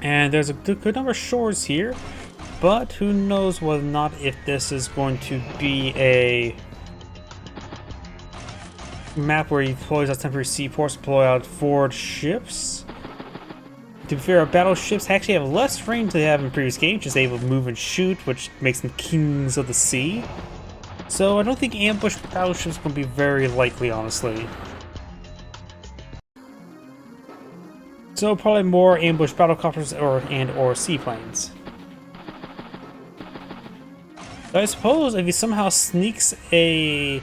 And there's a good number of shores here, but who knows whether or not if this is going to be a map where he deploys out temporary seaports, deploy out forward ships. To be fair, our battleships actually have less range than they have in previous games, just able to move and shoot, which makes them kings of the sea. So I don't think ambush battleships are going to be very likely, honestly. So probably more ambush battlecopters or seaplanes. I suppose if he somehow sneaks a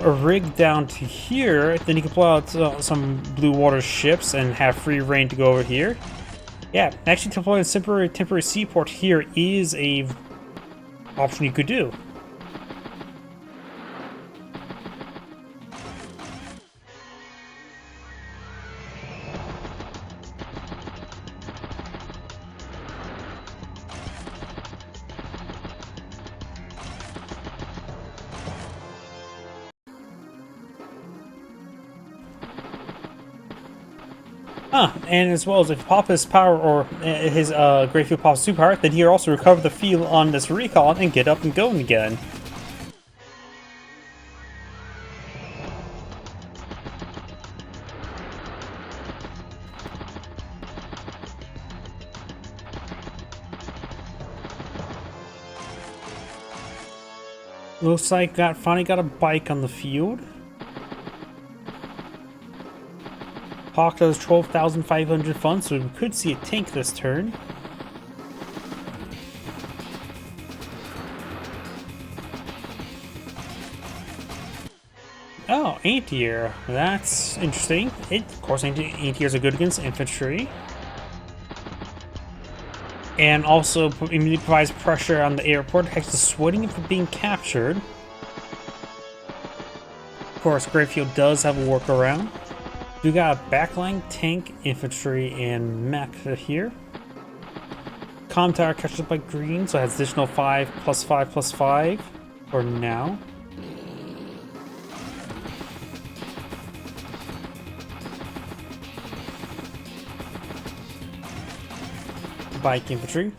rig down to here, then you can pull out some blue water ships and have free reign to go over here. Yeah, actually deploying a temporary seaport here is a option you could do. And as well as if pop his power or his Grayfield pops superpower, then he'll also recover the field on this recon and get up and going again. Looks like finally got a bike on the field. Hawk does 12,500 funds, so we could see a tank this turn. Oh, anti-air. That's interesting. Of course, anti-airs are good against infantry. And also immediately provides pressure on the airport, actually dissuading it from being captured. Of course, Grayfield does have a workaround. We got a backline, tank, infantry, and mech here. Comm tower catches up by green, so it has additional 5 plus 5 plus 5 for now. Bike infantry.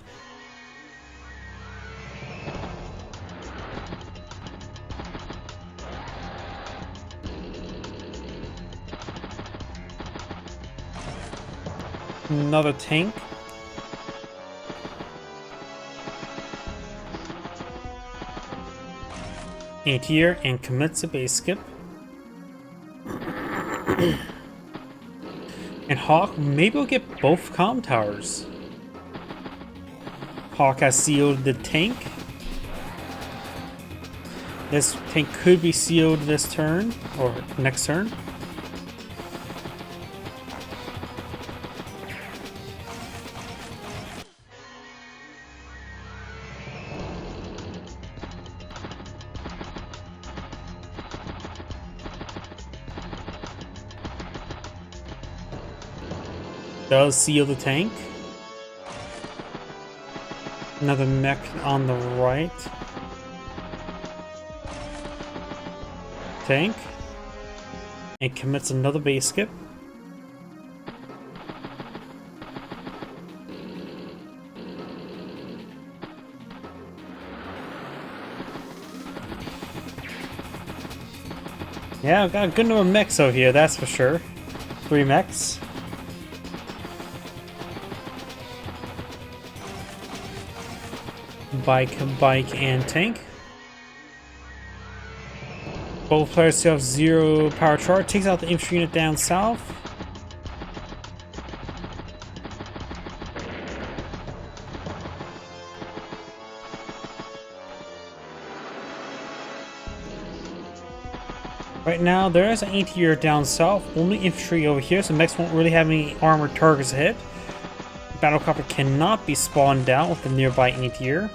Another tank. Anti-air and commits a base skip. And Hawk, maybe we'll get both comm towers. Hawk has sealed the tank. This tank could be sealed this turn, or next turn. Does seal the tank. Another mech on the right. Tank. And commits another base skip. Yeah, I've got a good number of mechs over here, that's for sure. 3 mechs. Bike, and tank. Both players still have 0 power charge. Takes out the infantry unit down south. Right now, there is an anti-air down south. Only infantry over here, so mechs won't really have any armored targets ahead. Battlecopter cannot be spawned down with the nearby anti-air.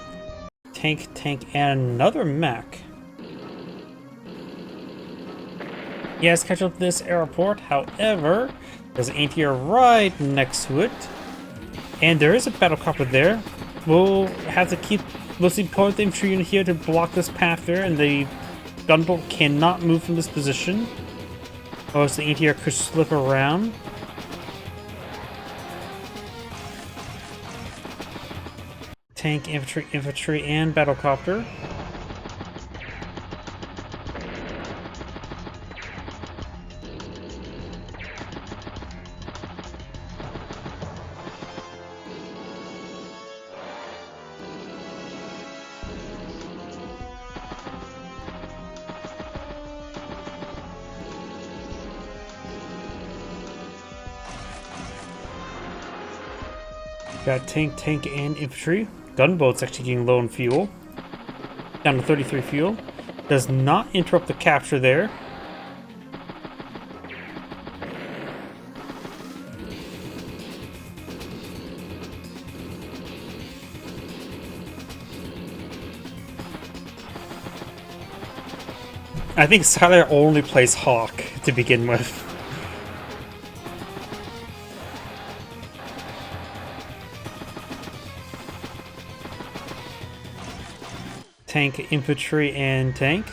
Tank, and another mech. He has catch up to this airport, however, there's an anti-air right next to it. And there is a battlecopter there. We'll have to keep mostly point the infantry unit here to block this path there, and the gunboat cannot move from this position. Or else the anti-air could slip around. Tank, infantry, and battlecopter. Got tank, and infantry. Gunboat's actually getting low on fuel. Down to 33 fuel. Does not interrupt the capture there. I think Skylar only plays Hawk to begin with. Tank, infantry, and tank.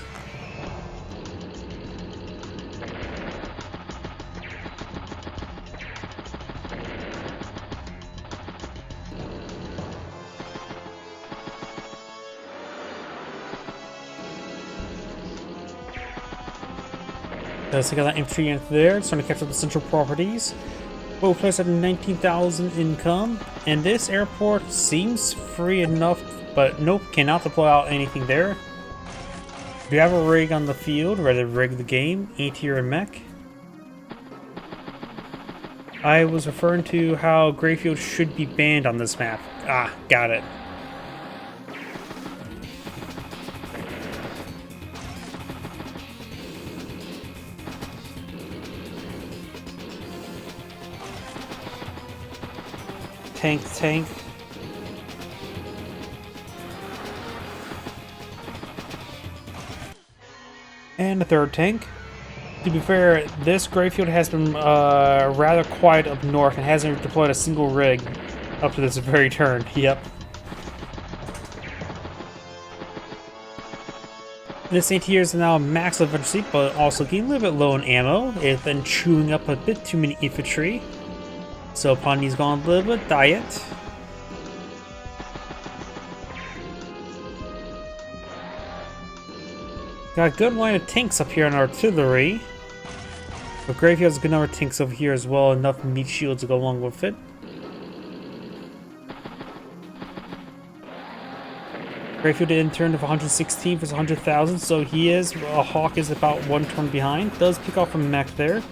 Does take out that infantry unit there. It's trying to catch up the central properties. Both players have 19,000 income, and this airport seems free enough. But nope, cannot deploy out anything there. Do you have a rig on the field, ready to rig the game? ATR and mech. I was referring to how Greyfield should be banned on this map. Ah, got it. Tank. And a third tank. To be fair, this Greyfield has been rather quiet up north and hasn't deployed a single rig up to this very turn. Yep. This ATR is now max efficiency, but also getting a little bit low on ammo. It's been chewing up a bit too many infantry. So Pondy's gone a little bit diet. Got a good line of tanks up here on artillery. But Greyfield's a good number of tanks over here as well, enough meat shields to go along with it. Greyfield did turn of 116 versus 100,000, so he is, Hawk is about 1 turn behind. Does pick off a mech there.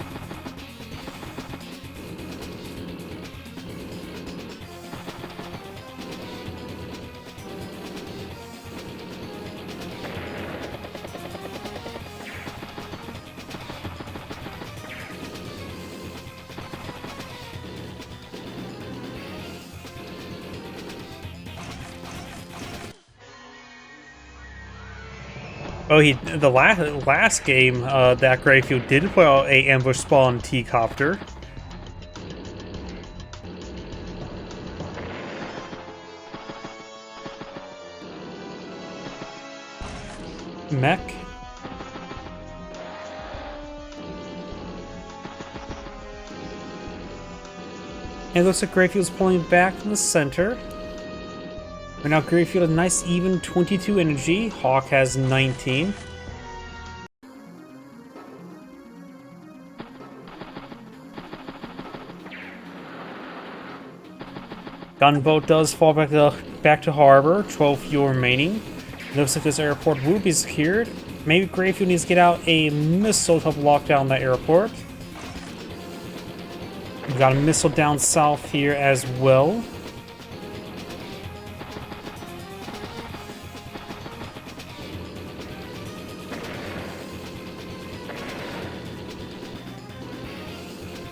Oh, the last game that Greyfield did put out a ambush spawn T-copter. mech. And it looks like Greyfield's pulling back from the center. Right now, Greyfield has a nice even 22 energy. Hawk has 19. Gunboat does fall back to harbor. 12 fuel remaining. It looks like this airport will be secured. Maybe Greyfield needs to get out a missile to help lock down that airport. We've got a missile down south here as well.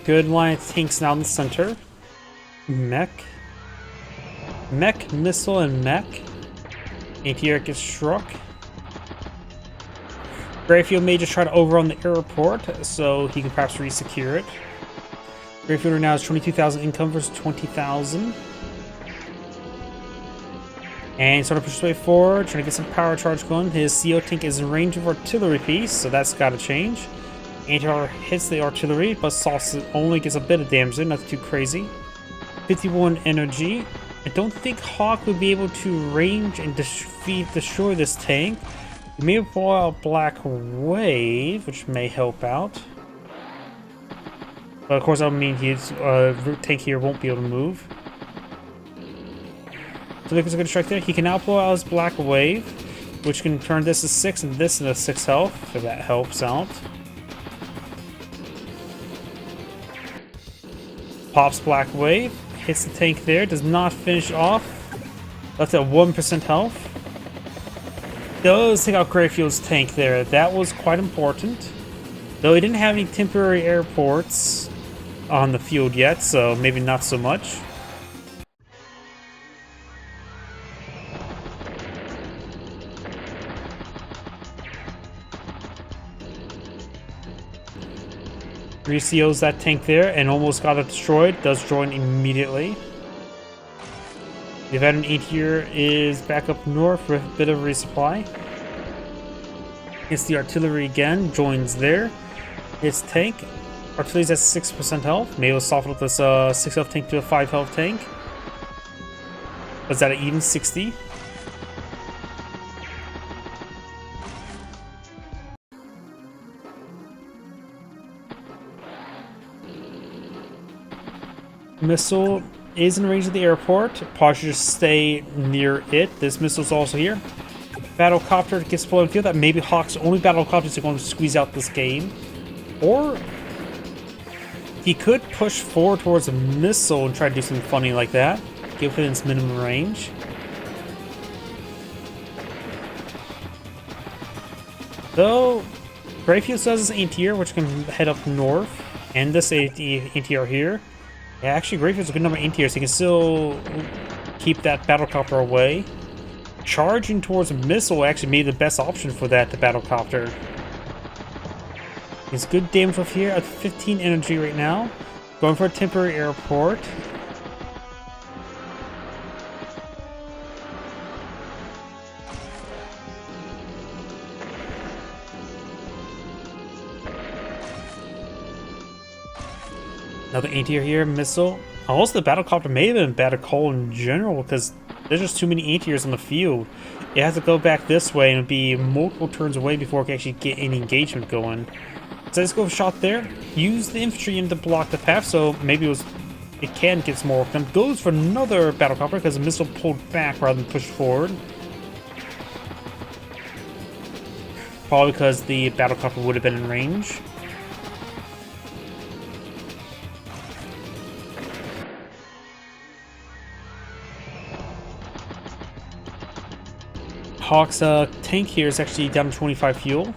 Good line of tanks now in the center. Mech, missile, and mech. ATR gets struck. Greyfield may just try to overrun the airport, so he can perhaps re-secure it. Greyfield right now has 22,000 income versus 20,000. And he's starting to push his way forward, trying to get some power charge going. His CO tank is in range of artillery piece, so that's got to change. Anti-armor hits the artillery, but Sauce only gets a bit of damage in, nothing too crazy. 51 energy. I don't think Hawk would be able to range and destroy this tank. He may blow out Black Wave, which may help out. But of course, that would mean his tank here won't be able to move. So there's a good strike there. He can now blow out his Black Wave, which can turn this to 6 and this into 6 health, if that helps out. Pops Black Wave, hits the tank there, does not finish off. That's at 1% health. Does take out Greyfield's tank there. That was quite important. Though he didn't have any temporary airports on the field yet, so maybe not so much. Re-COs that tank there and almost got it destroyed. Does join immediately. The veteran 8 here is back up north with a bit of resupply. Hits the artillery again, joins there. Hits tank. Artillery's at 6% health. Maybe we'll soften up this 6 health tank to a 5 health tank. Was that an even 60? Missile is in range of the airport. Probably should just stay near it. This missile's also here. Battlecopter gets deployed in the field. That maybe Hawk's only battlecopters are going to squeeze out this game. Or he could push forward towards a missile and try to do something funny like that. Give it its minimum range. Though, Greyfield says this anti-air, which can head up north. And this anti-air here. Yeah, actually, Greyfield's a good number of anti-air, so you can still keep that battlecopter away. Charging towards a missile actually made the best option for that, the battlecopter. It's good damage off here at 15 energy right now. Going for a temporary airport. Another anti-air here, missile. Also, the battlecopter may have been a better call in general because there's just too many anti-airs on the field. It has to go back this way and be multiple turns away before it can actually get any engagement going. So let's go for a shot there. Use the infantry in to block the path, so maybe it can get some more work done. Goes for another battlecopter because the missile pulled back rather than pushed forward. Probably because the battlecopter would have been in range. Hawk's tank here is actually down to 25 fuel.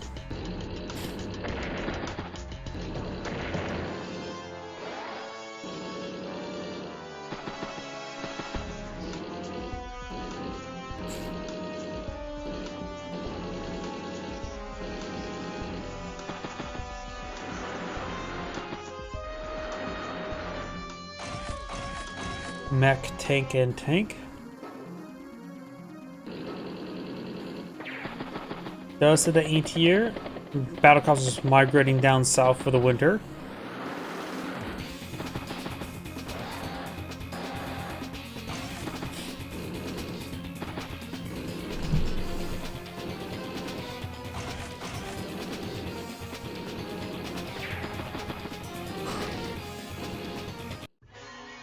Mech, tank, and tank. Does to the anti-air. Battlecraft is migrating down south for the winter.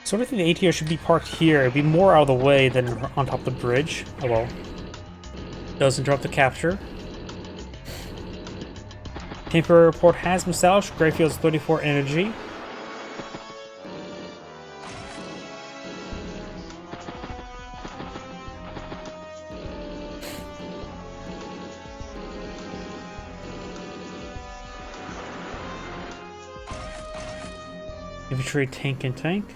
So I think the ATR should be parked here. It'd be more out of the way than on top of the bridge. Oh well. Does interrupt the capture. Temporary report has been salvaged. Greyfield's 34 energy. Infantry, tank, and tank.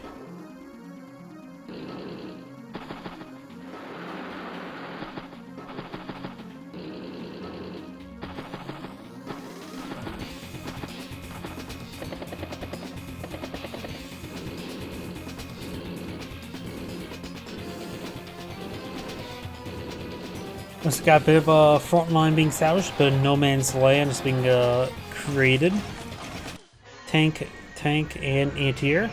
Once got a bit of a front line being salvaged, but no man's land is being created. Tank, and anti-air.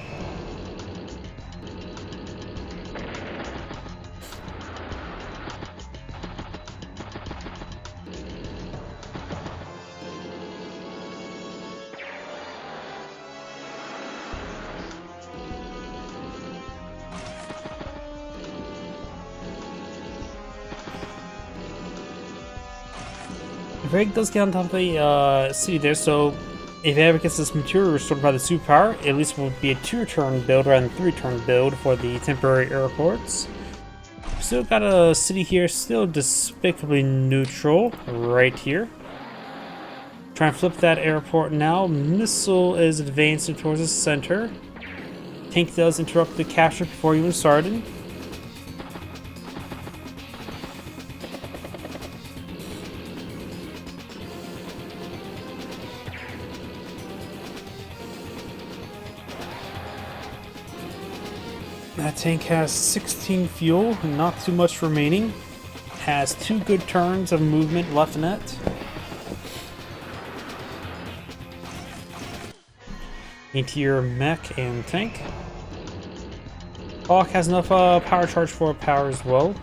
Greg does get on top of the city there, so if it ever gets this material restored by the superpower, at least it would be a 2-turn build rather than 3-turn build for the temporary airports. Still got a city here, still despicably neutral, right here. Try and flip that airport now. Missile is advancing towards the center. Tank does interrupt the capture before even started. That tank has 16 fuel, not too much remaining. Has 2 good turns of movement left in it. Anti-air mech and tank. Hawk has enough power charge for power as well.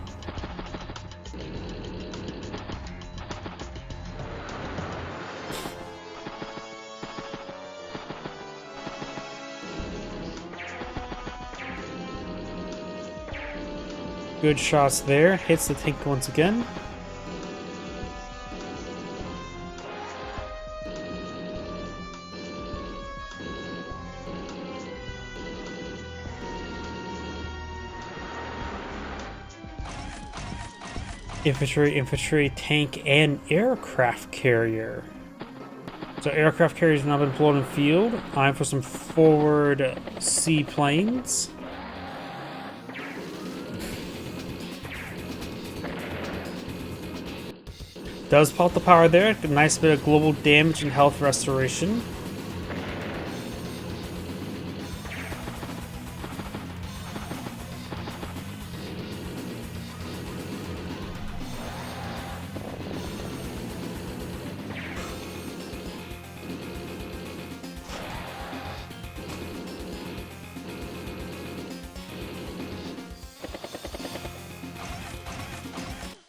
Good shots there. Hits the tank once again. Infantry, tank, and aircraft carrier. So aircraft carriers have now been blown in field. Time for some forward seaplanes. Does pop the power there. A nice bit of global damage and health restoration.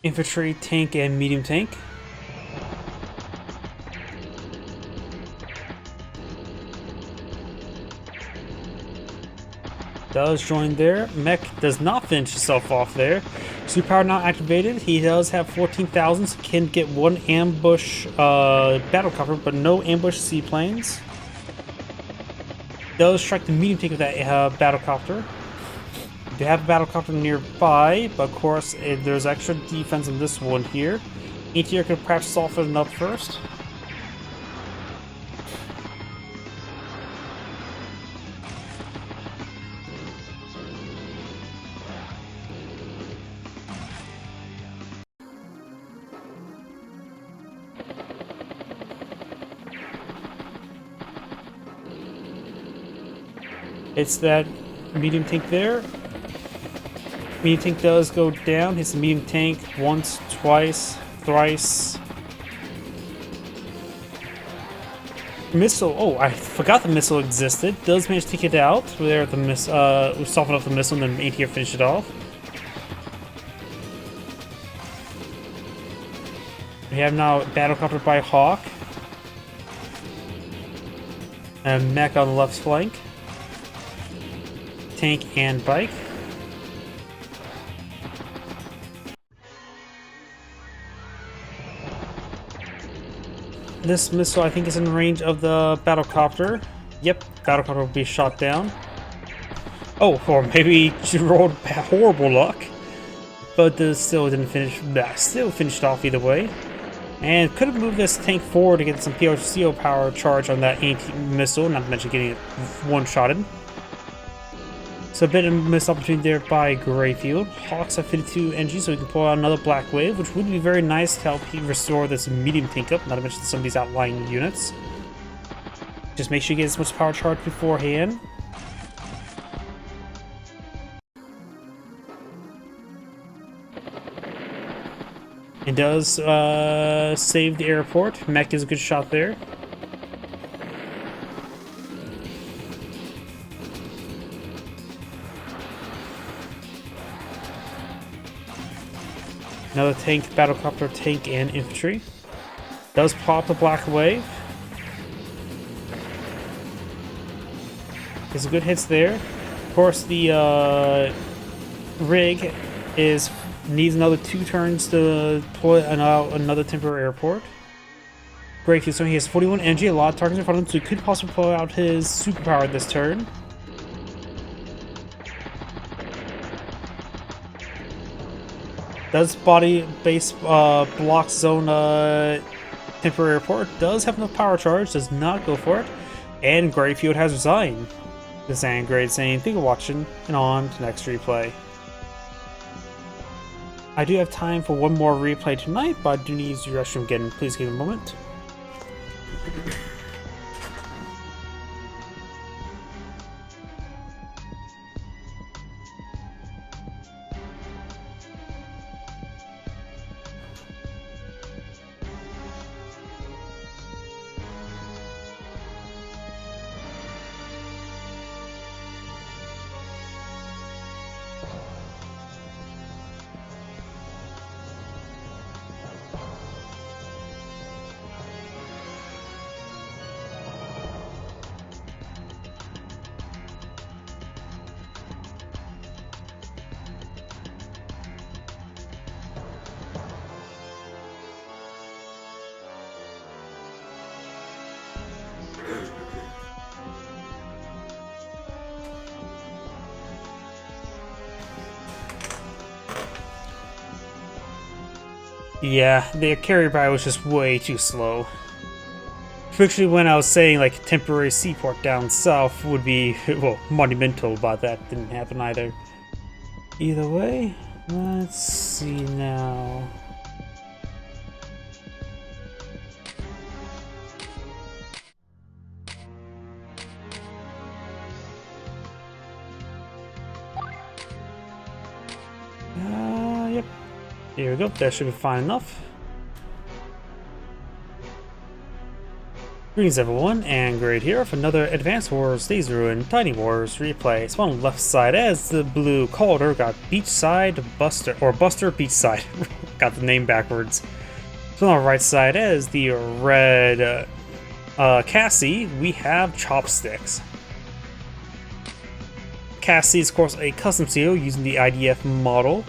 Infantry, tank, and medium tank. Does join there. Mech does not finish himself off there. Superpower not activated. He does have 14,000, so can get 1 ambush battlecopter, but no ambush seaplanes. Does strike the medium tank with that battlecopter. They have a battlecopter nearby, but of course there's extra defense in this one here. ATR could perhaps soften it up first. It's that medium tank there. Medium tank does go down. Hits the medium tank once, twice, thrice. Missile. Oh, I forgot the missile existed. Does manage to take it out. We're there at the we softened up the missile and then ATR finished it off. We have now battlecopter by Hawk. And mech on the left flank. Tank and bike. This missile, I think, is in range of the battlecopter. Yep, battlecopter will be shot down. Oh, or maybe she rolled horrible luck. But this still didn't finish. Nah, still finished off either way. And could have moved this tank forward to get some PRCO power charge on that anti-missile, not to mention getting it one-shotted. So a bit of missed opportunity there by Greyfield. Hawks have 52 NG, so we can pull out another Black Wave, which would be very nice to help restore this medium tank up, not to mention some of these outlying units. Just make sure you get as much power charge beforehand. It does save the airport. Mech is a good shot there. Another tank, battlecopter, tank, and infantry. Does pop a Black Wave. There's good hits there. Of course, the rig needs another 2 turns to deploy another temporary airport. Great, so he has 41 energy, a lot of targets in front of him, so he could possibly pull out his superpower this turn. Does body base block zone temporary airport. Does have enough power charge, does not go for it. And Greyfield has resigned. This ain't great saying, thank you for watching, and on to the next replay. I do have time for one more replay tonight, but I do need to use the restroom again. Please give me a moment. Yeah, the carrier by was just way too slow. Especially when I was saying like temporary seaport down south would be, well, monumental, but that didn't happen either. Either way, let's see now. Yep. Here we go, that should be fine enough. Greetings everyone, and Great here for another Advanced Wars Days Ruin Tiny Wars replay. It's on the left side as the blue Calder got Beachside Buster, or Buster Beachside. Got the name backwards. So on the right side as the red Cassie, we have Chopsticks. Cassie is of course a custom seal using the IDF model.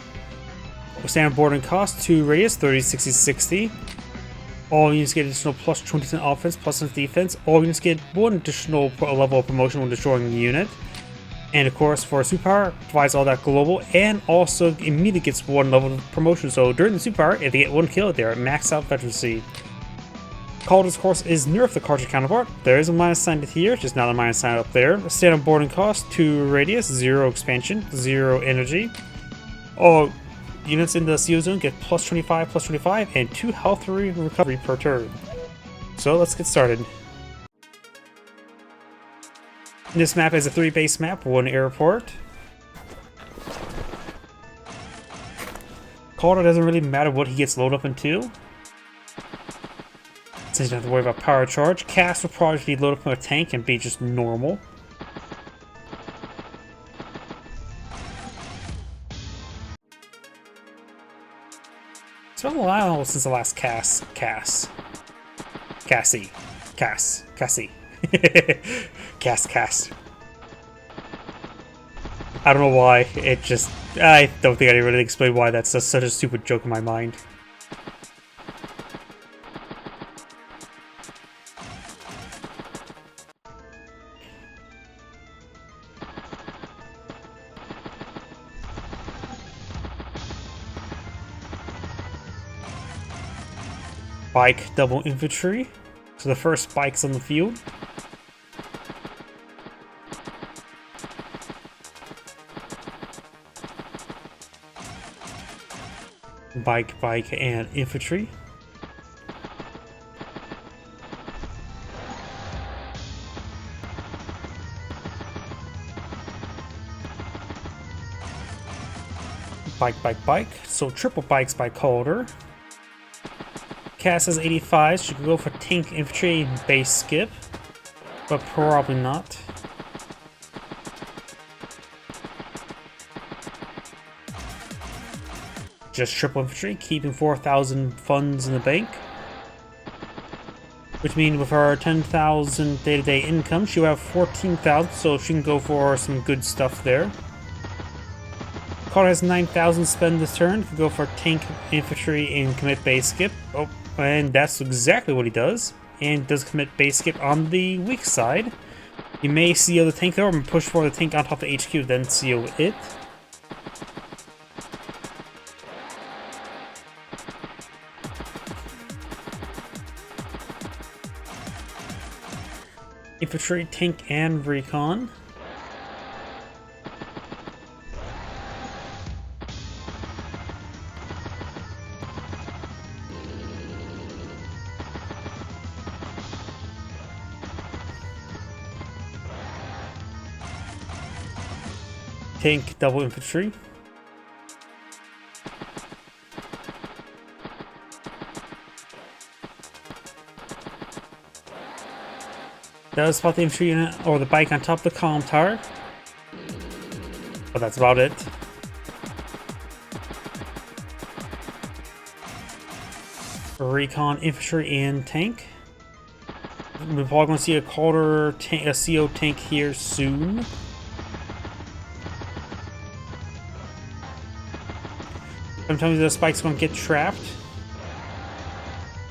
Standard boarding cost 2 radius, 30, 60, 60. All units get additional plus 20% offense, plus defense. All units get 1 additional level of promotion when destroying the unit. And of course, for superpower, provides all that global, and also immediately gets 1 level of promotion. So during the superpower, if they get 1 kill, they're at max out veterancy. Calder's, of course, is nerfed the cartridge counterpart. There is a minus sign here, just not a minus sign up there. Standard boarding cost 2 radius, 0 expansion, 0 energy. All units in the seal zone get plus 25, and 2 health recovery per turn. So let's get started. This map is a 3 base map, 1 airport. Calder doesn't really matter what he gets loaded up into. Since you don't have to worry about power charge, Cass will probably be loaded from a tank and be just normal. It's been a while since the last Cassie. Cass. I don't know why, I don't think I really explain why that's just such a stupid joke in my mind. Bike double infantry, so the first bike's on the field. Bike, and infantry. Bike. So triple bikes by Calder. Cass has 85, she could go for tank, infantry, and base skip, but probably not. Just triple infantry, keeping 4,000 funds in the bank. Which means with her 10,000 day-to-day income, she'll have 14,000, so she can go for some good stuff there. Calder has 9,000 spend this turn, can go for tank, infantry, and commit base skip. Oh, and that's exactly what he does. And does commit base skip on the weak side. You may seal the tank though, and push for the tank on top of the HQ, then seal it. Infantry, tank, and recon. Tank, double infantry. Does spot the infantry unit or the bike on top of the column tower. But that's about it. Recon, infantry, and tank. We're probably going to see a Calder tank, a CO tank here soon. Sometimes the spike's going to get trapped.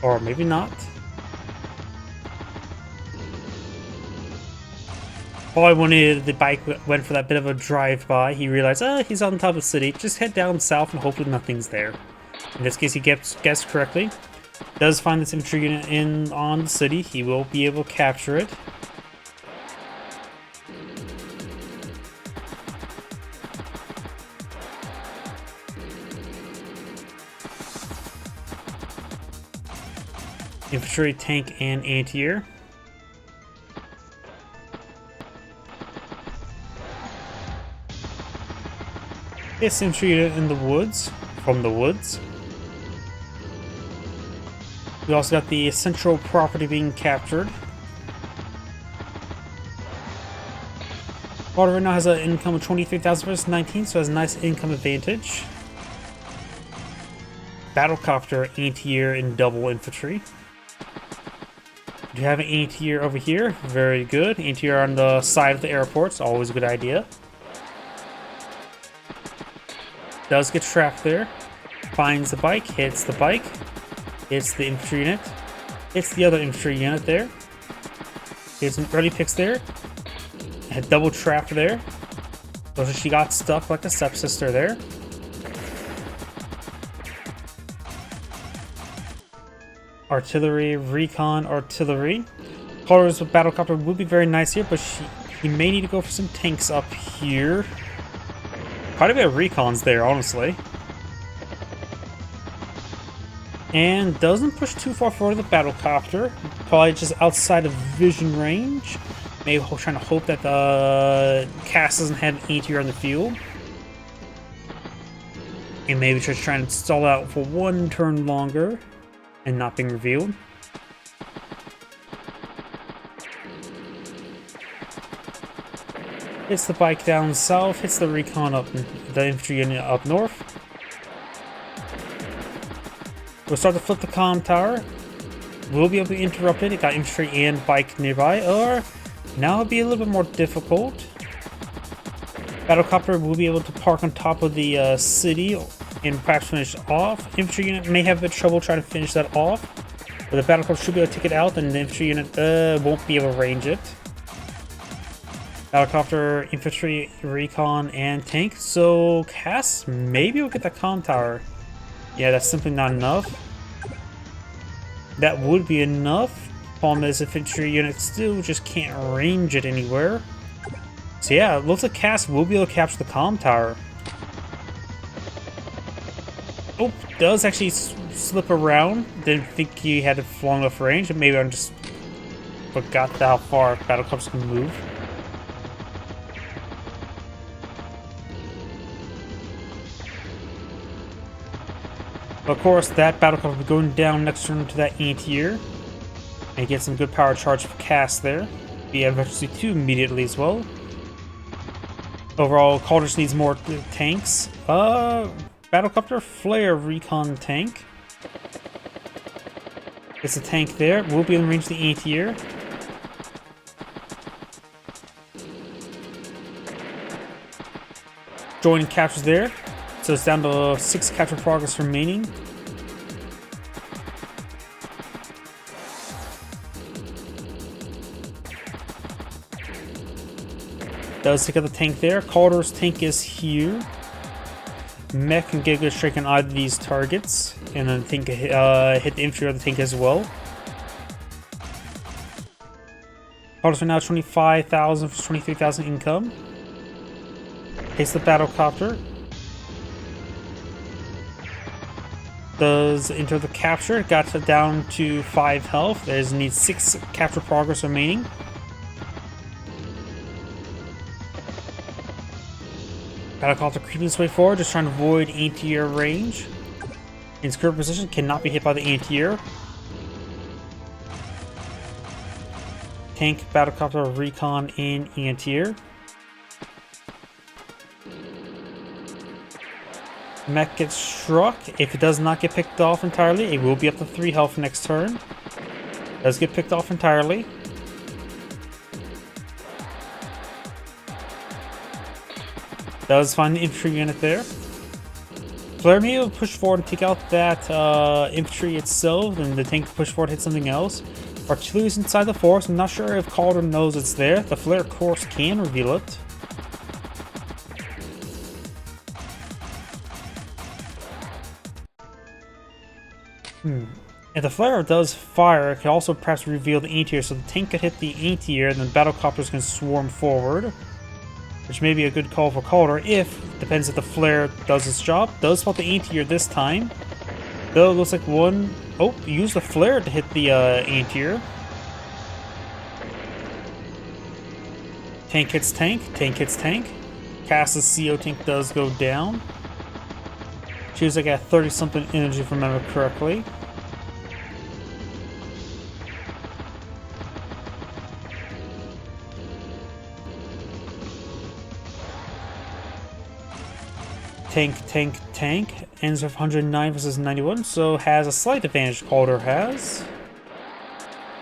Or maybe not. Probably when the bike went for that bit of a drive-by, he realized, he's on top of the city. Just head down south and hopefully nothing's there. In this case, he guessed correctly. Does find this infantry unit on the city. He will be able to capture it. Infantry, tank, and anti-air. This infantry unit in the woods, from the woods. We also got the central property being captured. Calder right now has an income of 23,000 versus 19, so has a nice income advantage. Battlecopter, anti-air, and double infantry. Do you have an anti-air over here? Very good. Anti-air on the side of the airport's always a good idea. Does get trapped there. Finds the bike, hits the bike. Hits the infantry unit. Hits the other infantry unit there. Hits some early picks there. Had double trapped there. So she got stuck like a stepsister there. Artillery, recon, artillery. Calder's battlecopter would be very nice here, but he may need to go for some tanks up here. Quite a bit of recons there, honestly. And doesn't push too far forward the battlecopter. Probably just outside of vision range. Maybe trying to hope that the Cass doesn't have an anti-air on the field. And maybe just trying to stall out for one turn longer and not being revealed. Hits the bike down south, hits the recon up, the infantry unit up north. We'll start to flip the comm tower. We'll be able to interrupt it. It got infantry and bike nearby, or now it'll be a little bit more difficult. Battlecopter will be able to park on top of the city and perhaps finish off. Infantry unit may have a bit of trouble trying to finish that off, but the battlecopter should be able to take it out, and the infantry unit won't be able to range it. Battlecopter, infantry, recon, and tank. So Cass, maybe we'll get the comm tower. Yeah, that's simply not enough. That would be enough. Problem is, infantry unit still just can't range it anywhere. So yeah, it looks like Cass will be able to capture the comm tower. Oh, does actually slip around. Didn't think he had a long enough range. Maybe I just forgot how far battlecopters can move. Of course, that battlecopter will be going down next turn to that anti-air. And get some good power charge for Cass there. Be eventually 2 immediately as well. Overall, Calder just needs more tanks. Battlecopter, flare, recon, tank. It's a tank there. We'll be in range of the anti-air. Joining captures there. So it's down to 6 capture progress remaining. Does take out the tank there. Calder's tank is here. Mech can get a good strike on either of these targets. And then tank hit the infantry of the tank as well. Calder's for now 25,000 for 23,000 income. Takes the battlecopter. Does enter the capture. Got it down to 5 health. There's needs 6 capture progress remaining. Battlecopter creeping its way forward, just trying to avoid anti-air range. In its current position, cannot be hit by the anti-air. Tank, battlecopter, recon, and anti-air. Mech gets struck. If it does not get picked off entirely, it will be up to 3 health next turn. Does get picked off entirely. Does find the infantry unit there. Flare may will push forward and take out that infantry itself, and the tank push forward hit something else. Artillery is inside the forest. I'm not sure if Calder knows it's there. The flare, of course, can reveal it. If the flare does fire, it can also perhaps reveal the anti-air, so the tank could hit the anti-air, and then battlecopters can swarm forward. Which may be a good call for Calder depends if the flare does its job. Does spot the anti-air this time. Though it looks like one... Oh, use the flare to hit the anti-air. Tank hits tank. Tank hits tank. Cass's CO tank does go down. She was like at 30-something energy if I remember correctly. Tank. Ends with 109 versus 91, so has a slight advantage Calder has.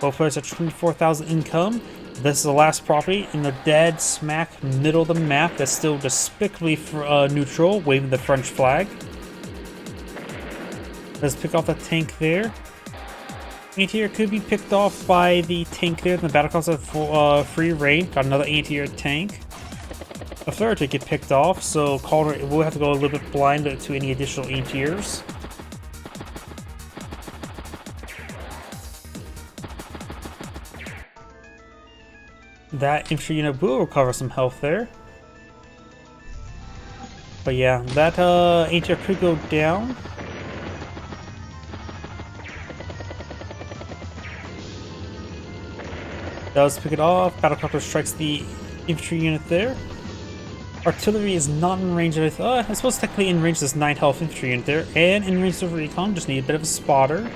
Both players at 24,000 income. This is the last property in the dead smack middle of the map that's still despicably neutral, waving the French flag. Let's pick off the tank there. Anti-air could be picked off by the tank there, and the battlecopters have free reign. Got another anti-air tank. A flare to get picked off, so Calder will have to go a little bit blind to any additional anti-airs. That infantry unit will recover some health there. But yeah, that anti-air could go down. Does pick it off. Battlecopter strikes the infantry unit there. Artillery is not in range of... I suppose technically in range of this 9 health infantry unit there. And in range of recon, just need a bit of a spotter.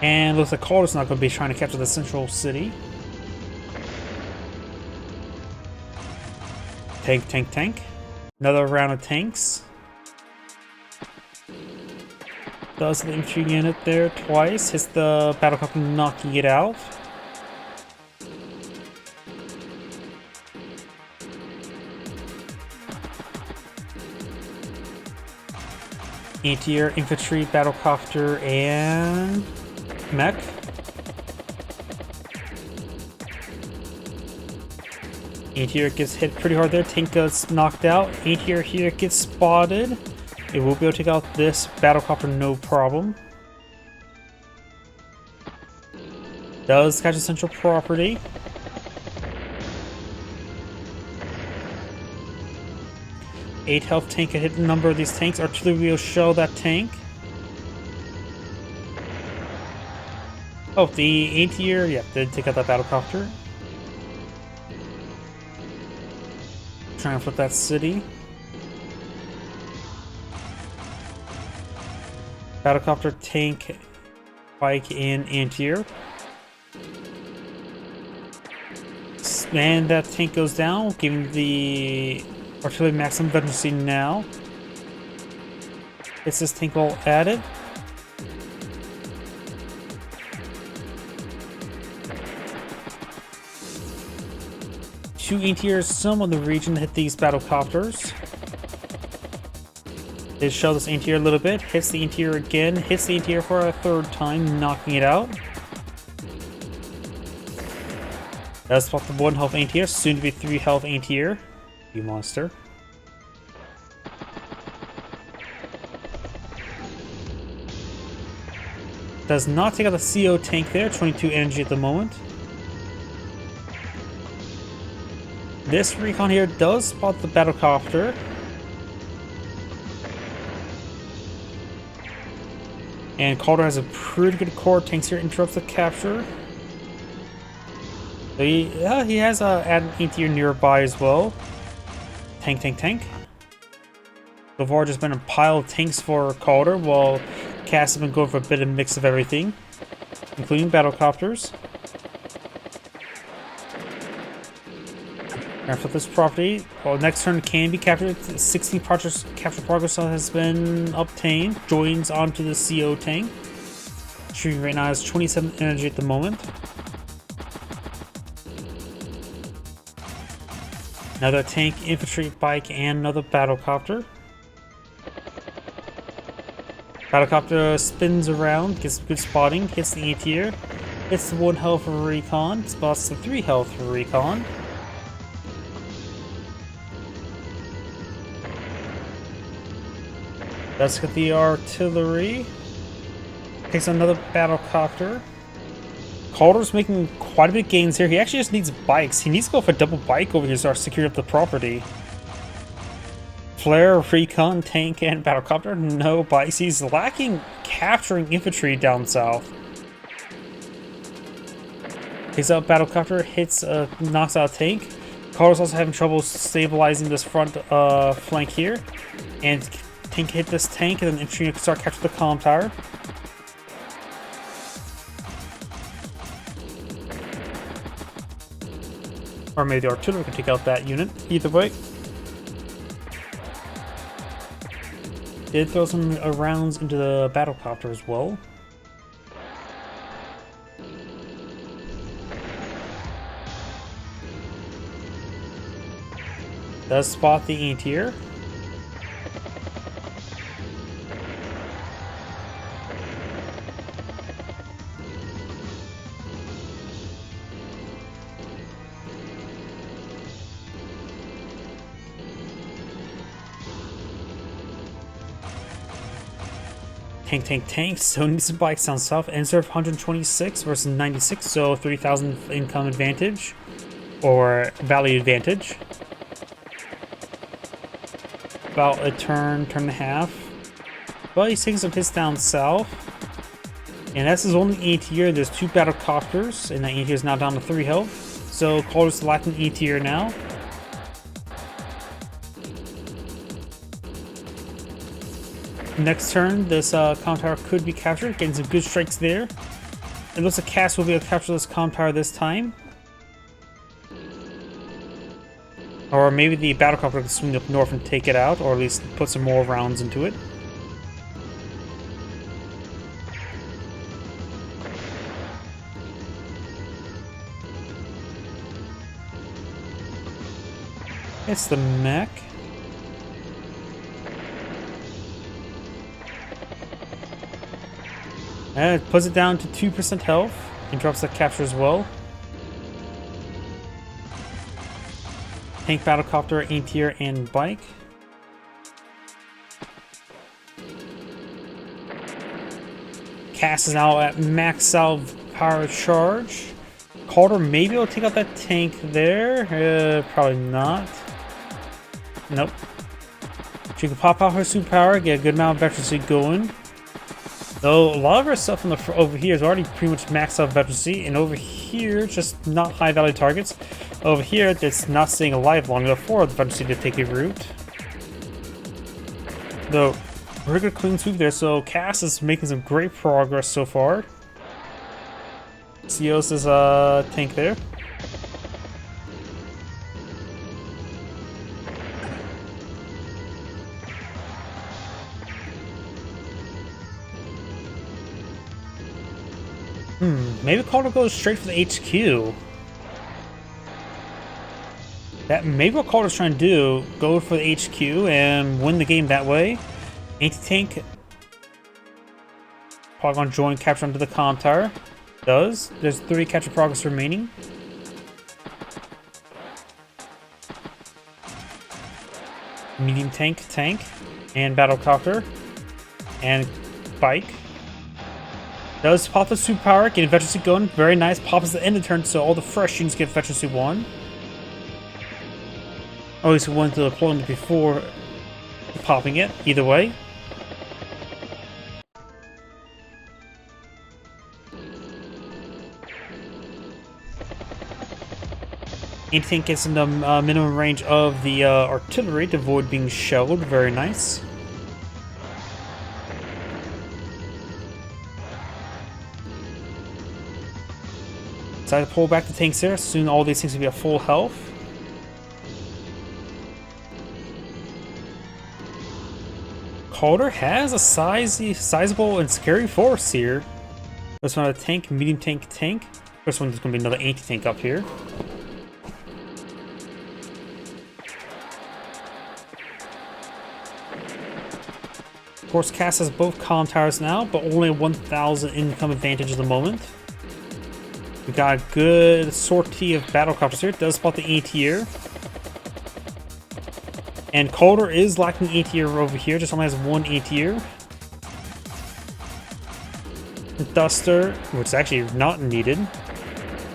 And looks like Calder's not going to be trying to capture the central city. Tank, tank, tank. Another round of tanks. Does the infantry unit there twice. Hits the battlecopter, knocking it out. Anti-air, infantry, battlecopter, and mech. Anti-air gets hit pretty hard there. Tank gets knocked out. Anti-air here gets spotted. It will be able to take out this battlecopter, no problem. Does catch a central property. Eight health tank can hit a number of these tanks. Artillery will shell that tank. Oh, the anti-air, yeah, did take out that battlecopter. Trying to flip that city. Battlecopter, tank, bike, and anti-air. And that tank goes down, giving the artillery maximum efficiency now. It's this tank all added. Two anti-airs, some on the region hit these battlecopters. They shell this anti-air a little bit, hits the anti-air again, hits the anti-air for a third time, knocking it out. Does spot the 1 health anti-air, soon to be 3 health anti-air. You monster. Does not take out the CO tank there, 22 energy at the moment. This recon here does spot the battlecopter. And Calder has a pretty good core. Tanks here interrupts the capture. So he has an anti-air nearby as well. Tank, tank, tank. So far, just been a pile of tanks for Calder, while Cass has been going for a bit of mix of everything, including battlecopters. For this property, well, next turn can be captured. 16 capture progress has been obtained. Joins onto the CO tank. Shooting right now has 27 energy at the moment. Another tank, infantry, bike, and another battlecopter. Battlecopter spins around, gets good spotting, hits the anti-air, hits the 1 health for recon, spots the 3 health for recon. Let's get the artillery. Takes another battlecopter. Calder's making quite a bit of gains here. He actually just needs bikes. He needs to go for a double bike over here to start securing up the property. Flare, recon, tank, and battlecopter. No bikes. He's lacking capturing infantry down south. Takes out battlecopter, hits, knocks out a tank. Calder's also having trouble stabilizing this front flank here. And tank hit this tank, and then infantry can start capturing the comm tower. Or maybe the artillery can take out that unit. Either way. Did throw some rounds into the battlecopter as well. Does spot the anti-air. Tank, tank, tank. So needs some bikes down south. Ends of 126 versus 96, so 3,000 income advantage. Or value advantage. About a turn, turn and a half. But he's taking some hits down south. And that's his only anti-air. There's 2 battlecopters, and that anti-air is now down to 3 health. So Calder's lacking anti-air now. Next turn, this comm tower could be captured, getting some good strikes there. It looks like Cass will be able to capture this comm tower this time. Or maybe the battlecopter can swing up north and take it out, or at least put some more rounds into it. It's the mech. And it puts it down to 2% health. And drops the capture as well. Tank, battlecopter, anti-air, and bike. Cass is now at max salve power charge. Calder maybe will take out that tank there. Probably not. Nope. She can pop out her superpower, get a good amount of veterancy going. Though a lot of her stuff on the over here is already pretty much maxed out veterancy, and over here, just not high value targets. Over here, it's not staying alive long enough for the veterancy to take a route. Though, we're gonna clean sweep there, so Cass is making some great progress so far. Cios is a tank there. Maybe Calder goes straight for the HQ. That maybe what Calder's trying to do, go for the HQ and win the game that way. Anti-tank probably gonna join capture onto the comm tower. Does. There's 3 capture progress remaining. Medium tank, and battlecopter, and bike. Does pop the superpower, getting veterancy going, very nice. Pops at the end of the turn, so all the fresh units get veterancy 1. Or at least one to the deployment before popping it, either way. Anti-tank gets in the minimum range of the artillery to avoid being shelled, very nice. Decide to pull back the tanks there. Soon all these things will be at full health. Calder has a sizable and scary force here. First one, a tank, medium tank, tank. First one, there's going to be another anti-tank up here. Of course, Cass has both comm towers now, but only 1,000 income advantage at the moment. We got a good sortie of battlecopters here. It does spot the anti-air. And Calder is lacking anti-air over here, just only has 1 anti-air. Duster, which is actually not needed.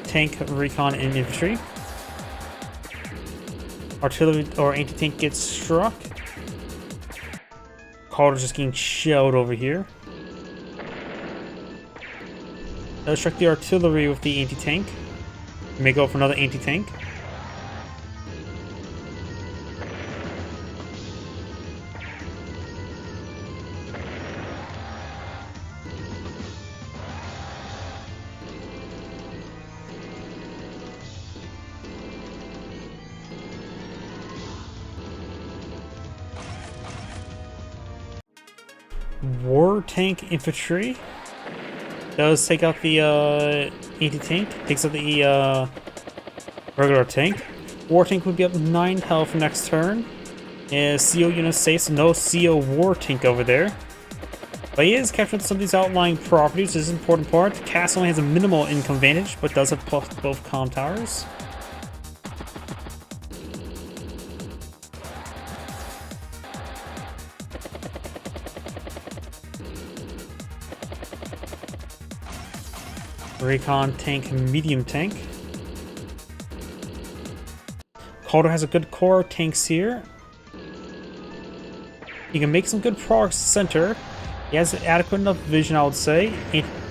Tank, recon, and infantry. Artillery or anti-tank gets struck. Calder's just getting shelled over here. Does struck the artillery with the anti-tank. May go for another anti-tank. War tank infantry does take out the anti-tank, takes out the regular tank. War tank would be up 9 health next turn. CO unit safe, so no CO war tank over there. But he is capturing some of these outlying properties. This is an important part. Cass only has a minimal income advantage, but does have both comm towers. Recon tank, medium tank. Calder has a good core of tanks here. He can make some good progress center. He has adequate enough vision, I would say.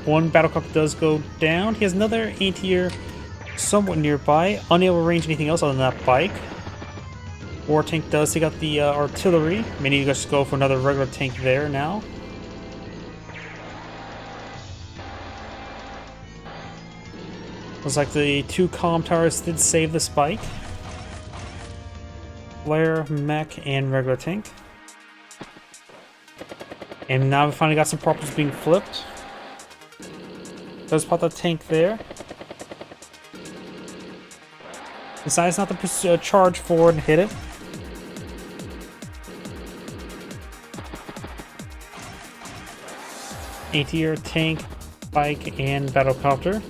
One battlecopter does go down. He has another anti-air somewhat nearby. Unable to range anything else other than that bike. War tank does take out the artillery. Many of you guys go for another regular tank there now. Looks like the 2 comm towers did save the spike. Flare, mech, and regular tank. And now we finally got some properties being flipped. Does pop the tank there. Decides not to charge forward and hit it. ATR, tank, bike, and battlecopter.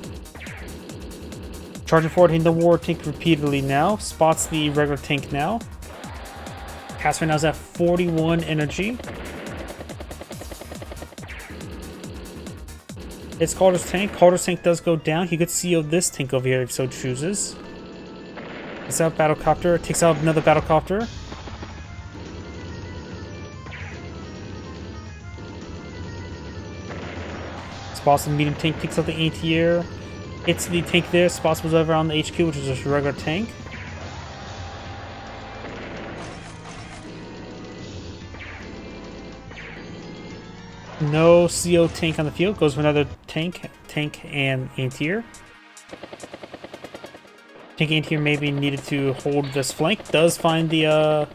Charging forward, hitting the war tank repeatedly now. Spots the regular tank now. Cast right now is at 41 energy. It's Calder's tank. Calder's tank does go down. He could CO this tank over here if so chooses. Takes out battlecopter. Takes out another battlecopter. Spots the medium tank. Takes out the ATR. Hits the tank there. Spots was over on the HQ, which is just a regular tank. No CO tank on the field. Goes for another tank, and anti-air. Tank anti-air may be needed to hold this flank. Does find the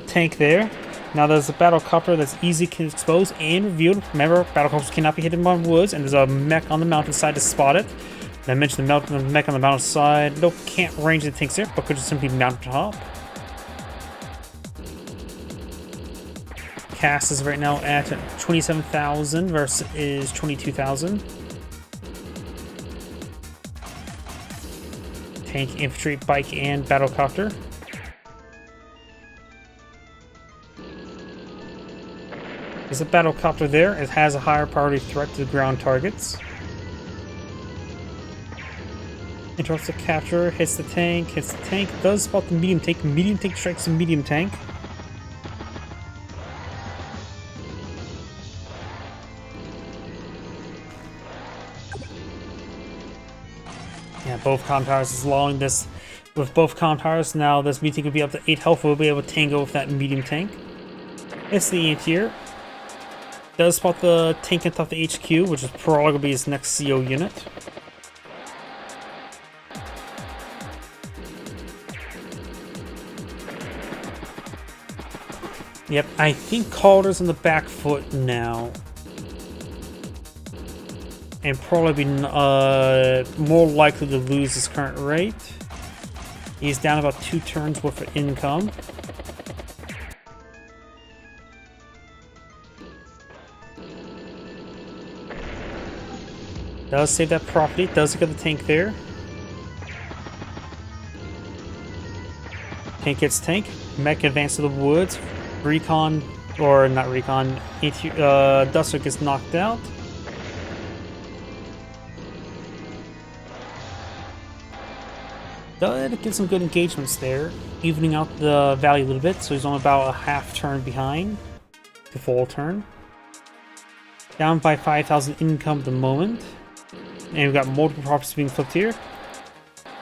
tank there. Now there's a battlecopter that's easy to expose and revealed. Remember, battlecopters cannot be hidden by woods, and there's a mech on the mountainside to spot it. And I mentioned the mech on the mountainside. Nope, can't range the tanks there, but could just simply mount on top. Cast is right now at 27,000 versus 22,000. Tank, infantry, bike, and battlecopter. There's a battlecopter there. It has a higher priority threat to the ground targets. Interrupts the capture, hits the tank, does spot the medium tank strikes the medium tank. Yeah, both comm towers is allowing this. With both comm towers, now this medium tank will be up to 8 health. We'll be able to tango with that medium tank. It's the anti-air. Does spot the tank on top of the HQ, which is probably going to be his next CO unit. Yep, I think Calder's on the back foot now. And probably be more likely to lose his current rate. He's down about 2 turns worth of income. Does save that property, does get the tank there. Tank hits tank, mech advance to the woods, recon, or not recon, Duster gets knocked out. Did get some good engagements there, evening out the value a little bit, so he's on about a half turn behind to full turn. Down by 5,000 income at the moment. And we've got multiple properties being flipped here.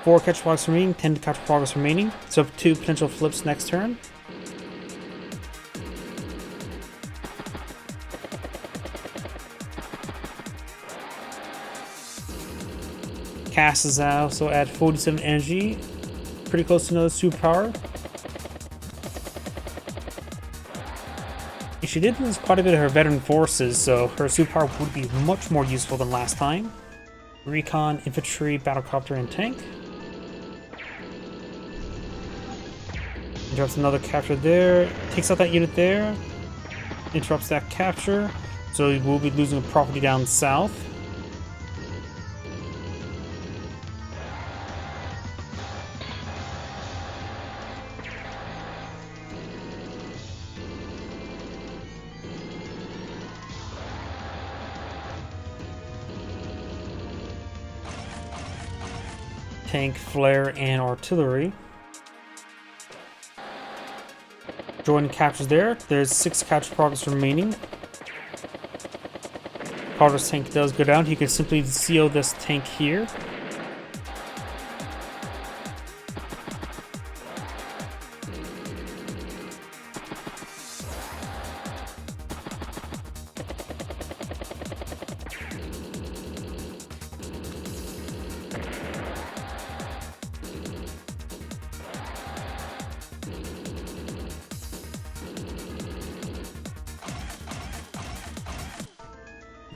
4 catch progress remaining, 10 catch progress remaining. So 2 potential flips next turn. Cast is also at 47 energy. Pretty close to another superpower. She did lose quite a bit of her veteran forces, so her superpower would be much more useful than last time. Recon, infantry, battlecopter, and tank. Interrupts another capture there. Takes out that unit there. Interrupts that capture. So we will be losing a property down south. Tank, flare, and artillery. Jordan captures there. There's 6 capture progress remaining. Carter's tank does go down. He can simply CO this tank here.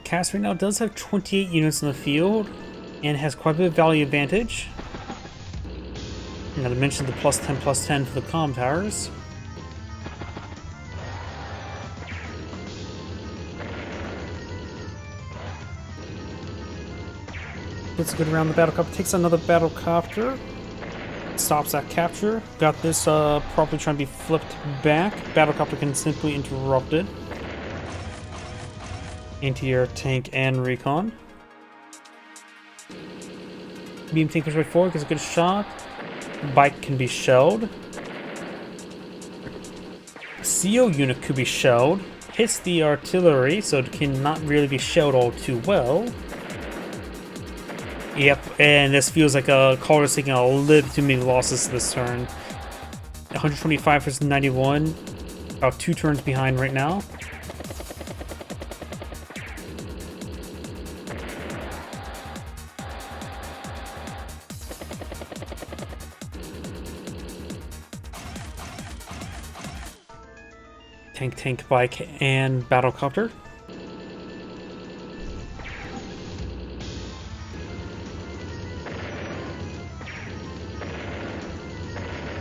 Cass right now does have 28 units in the field and has quite a bit of value advantage. Not to mention the +10/+10 for the comm towers. Gets a good round the battlecopter, takes another battlecopter, stops that capture. Got this probably trying to be flipped back. Battlecopter can simply interrupt it. Anti-air tank and recon. Beam tank goes right forward, gets a good shot. Bike can be shelled. CO unit could be shelled. Hits the artillery, so it cannot really be shelled all too well. Yep, and this feels like Calder's taking a little too many losses this turn. 125 versus 91. About 2 turns behind right now. Tank, bike, and battlecopter.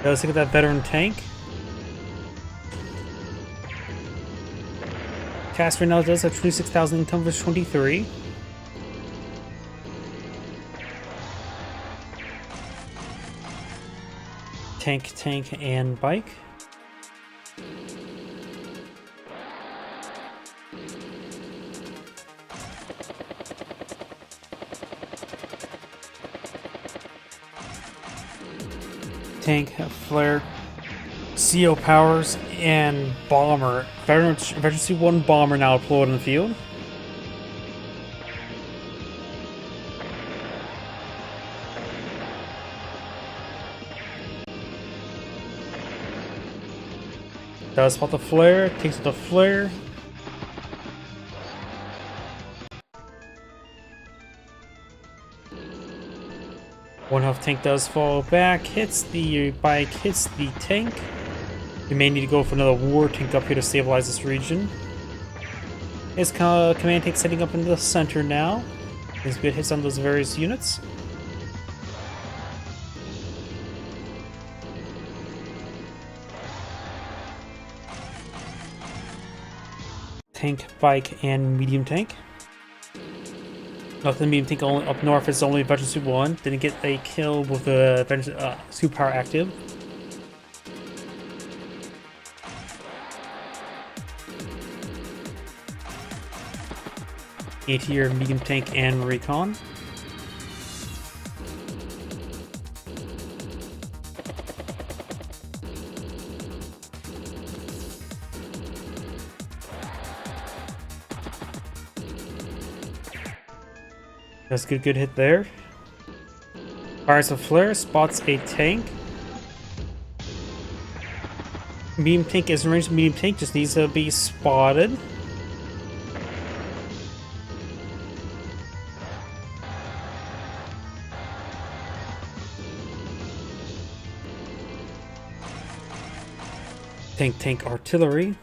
Let's look at that veteran tank. Cass right now does have 26,000 income versus 23. Tank, and bike. Tank, flare, CO powers, and bomber. Emergency 1 bomber now deployed in the field. Does spot the flare, takes out the flare. One health tank does fall back, hits the bike, hits the tank. You may need to go for another war tank up here to stabilize this region. His command tank setting up in the center now. There's good hits on those various units. Tank, bike, and medium tank. Nothing medium tank only up north is only Veteran Suit 1. Didn't get a kill with the superpower active. ATR, medium tank, and recon. That's a good hit there. Fires a flare, spots a tank. Medium tank is in range. Medium tank just needs to be spotted. Tank, artillery.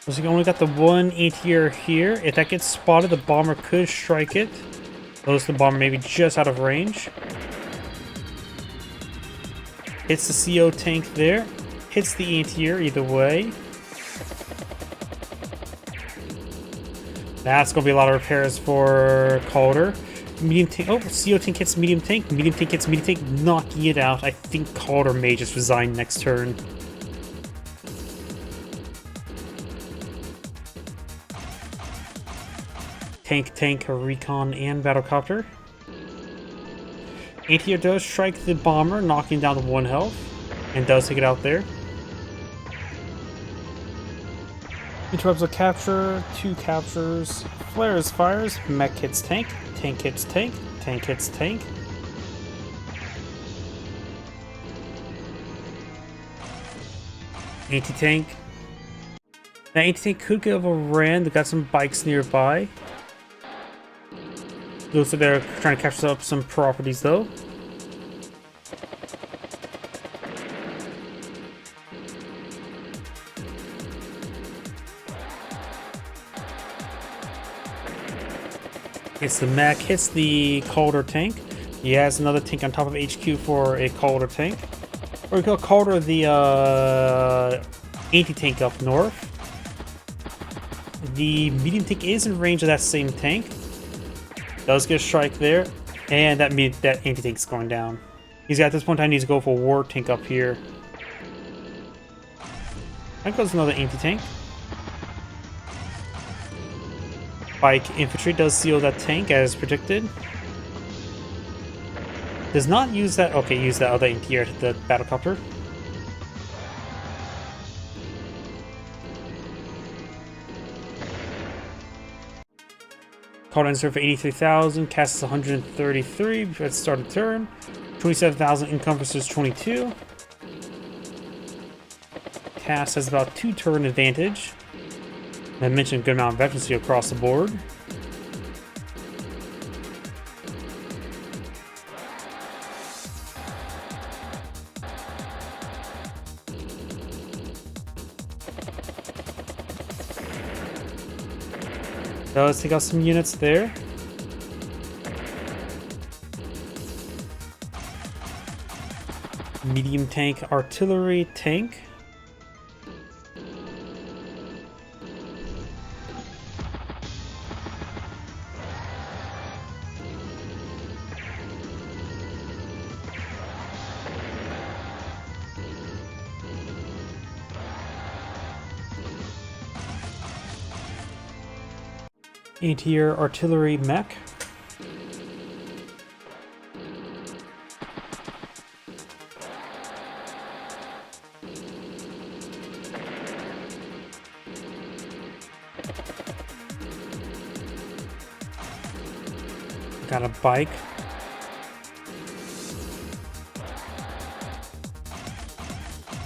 So we only got the one ATR here. If that gets spotted, the bomber could strike it. Notice the bomber maybe just out of range. Hits the CO tank there. Hits the ATR either way. That's going to be a lot of repairs for Calder. Medium tank. Oh, CO tank hits medium tank. Medium tank hits medium tank, knocking it out. I think Calder may just resign next turn. Tank, recon, and battlecopter. ATR does strike the bomber, knocking down to 1 health, and does take it out there. Interrupts a capture, 2 captures, flares, fires, mech hits tank hits tank hits tank. Anti-tank. Now anti-tank could get overran, they got some bikes nearby. Looks like they're trying to capture up some properties though. Hits the mech, hits the Calder tank. He has another tank on top of HQ for a Calder tank. Or we call Calder the anti-tank up north. The medium tank is in range of that same tank. Does get a strike there. And that anti-tank's going down. He's at this point in time needs to go for a war tank up here. That goes another anti-tank. Bike infantry does seal that tank as predicted. Does not use that. Okay, use that other anti-air to the battlecopter. Called answer for 83,000. Casts 133 at the start of turn. 27,000 income versus 22. Cast has about 2 turn advantage. And I mentioned a good amount of veterancy across the board. Does take out some units there. Medium tank, artillery tank. Anti-air artillery mech. Got a bike.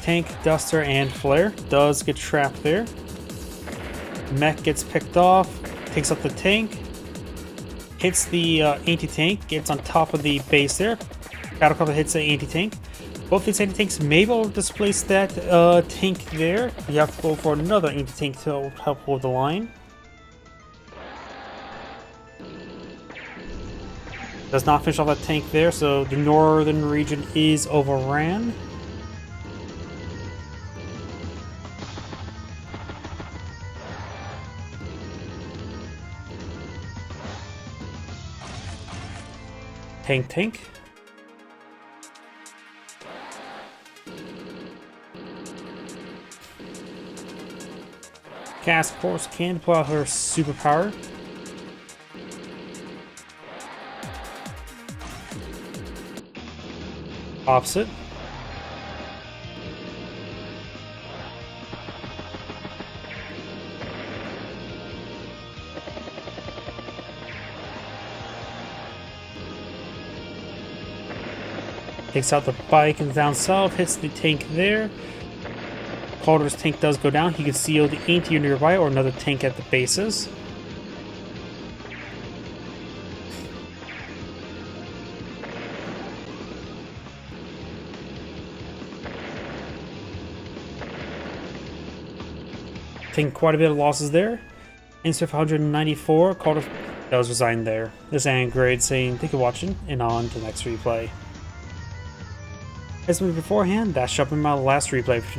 Tank, duster, and flare. Does get trapped there. Mech gets picked off. Takes up the tank, hits the anti-tank, gets on top of the base there. Battlecopter hits the anti-tank. Both these anti-tanks may be able to displace that tank there. You have to go for another anti-tank to help hold the line. Does not finish off that tank there, so the northern region is overran. Tank. Cass, of course, can pull out her superpower. Opposite. Takes out the bike and down south, hits the tank there. Calder's tank does go down. He can seal the anti nearby or another tank at the bases. Taking quite a bit of losses there. Insert for 194. Calder does resign there. This and grade saying thank you for watching and on to the next replay. As we beforehand, that's up in my last replay for tonight.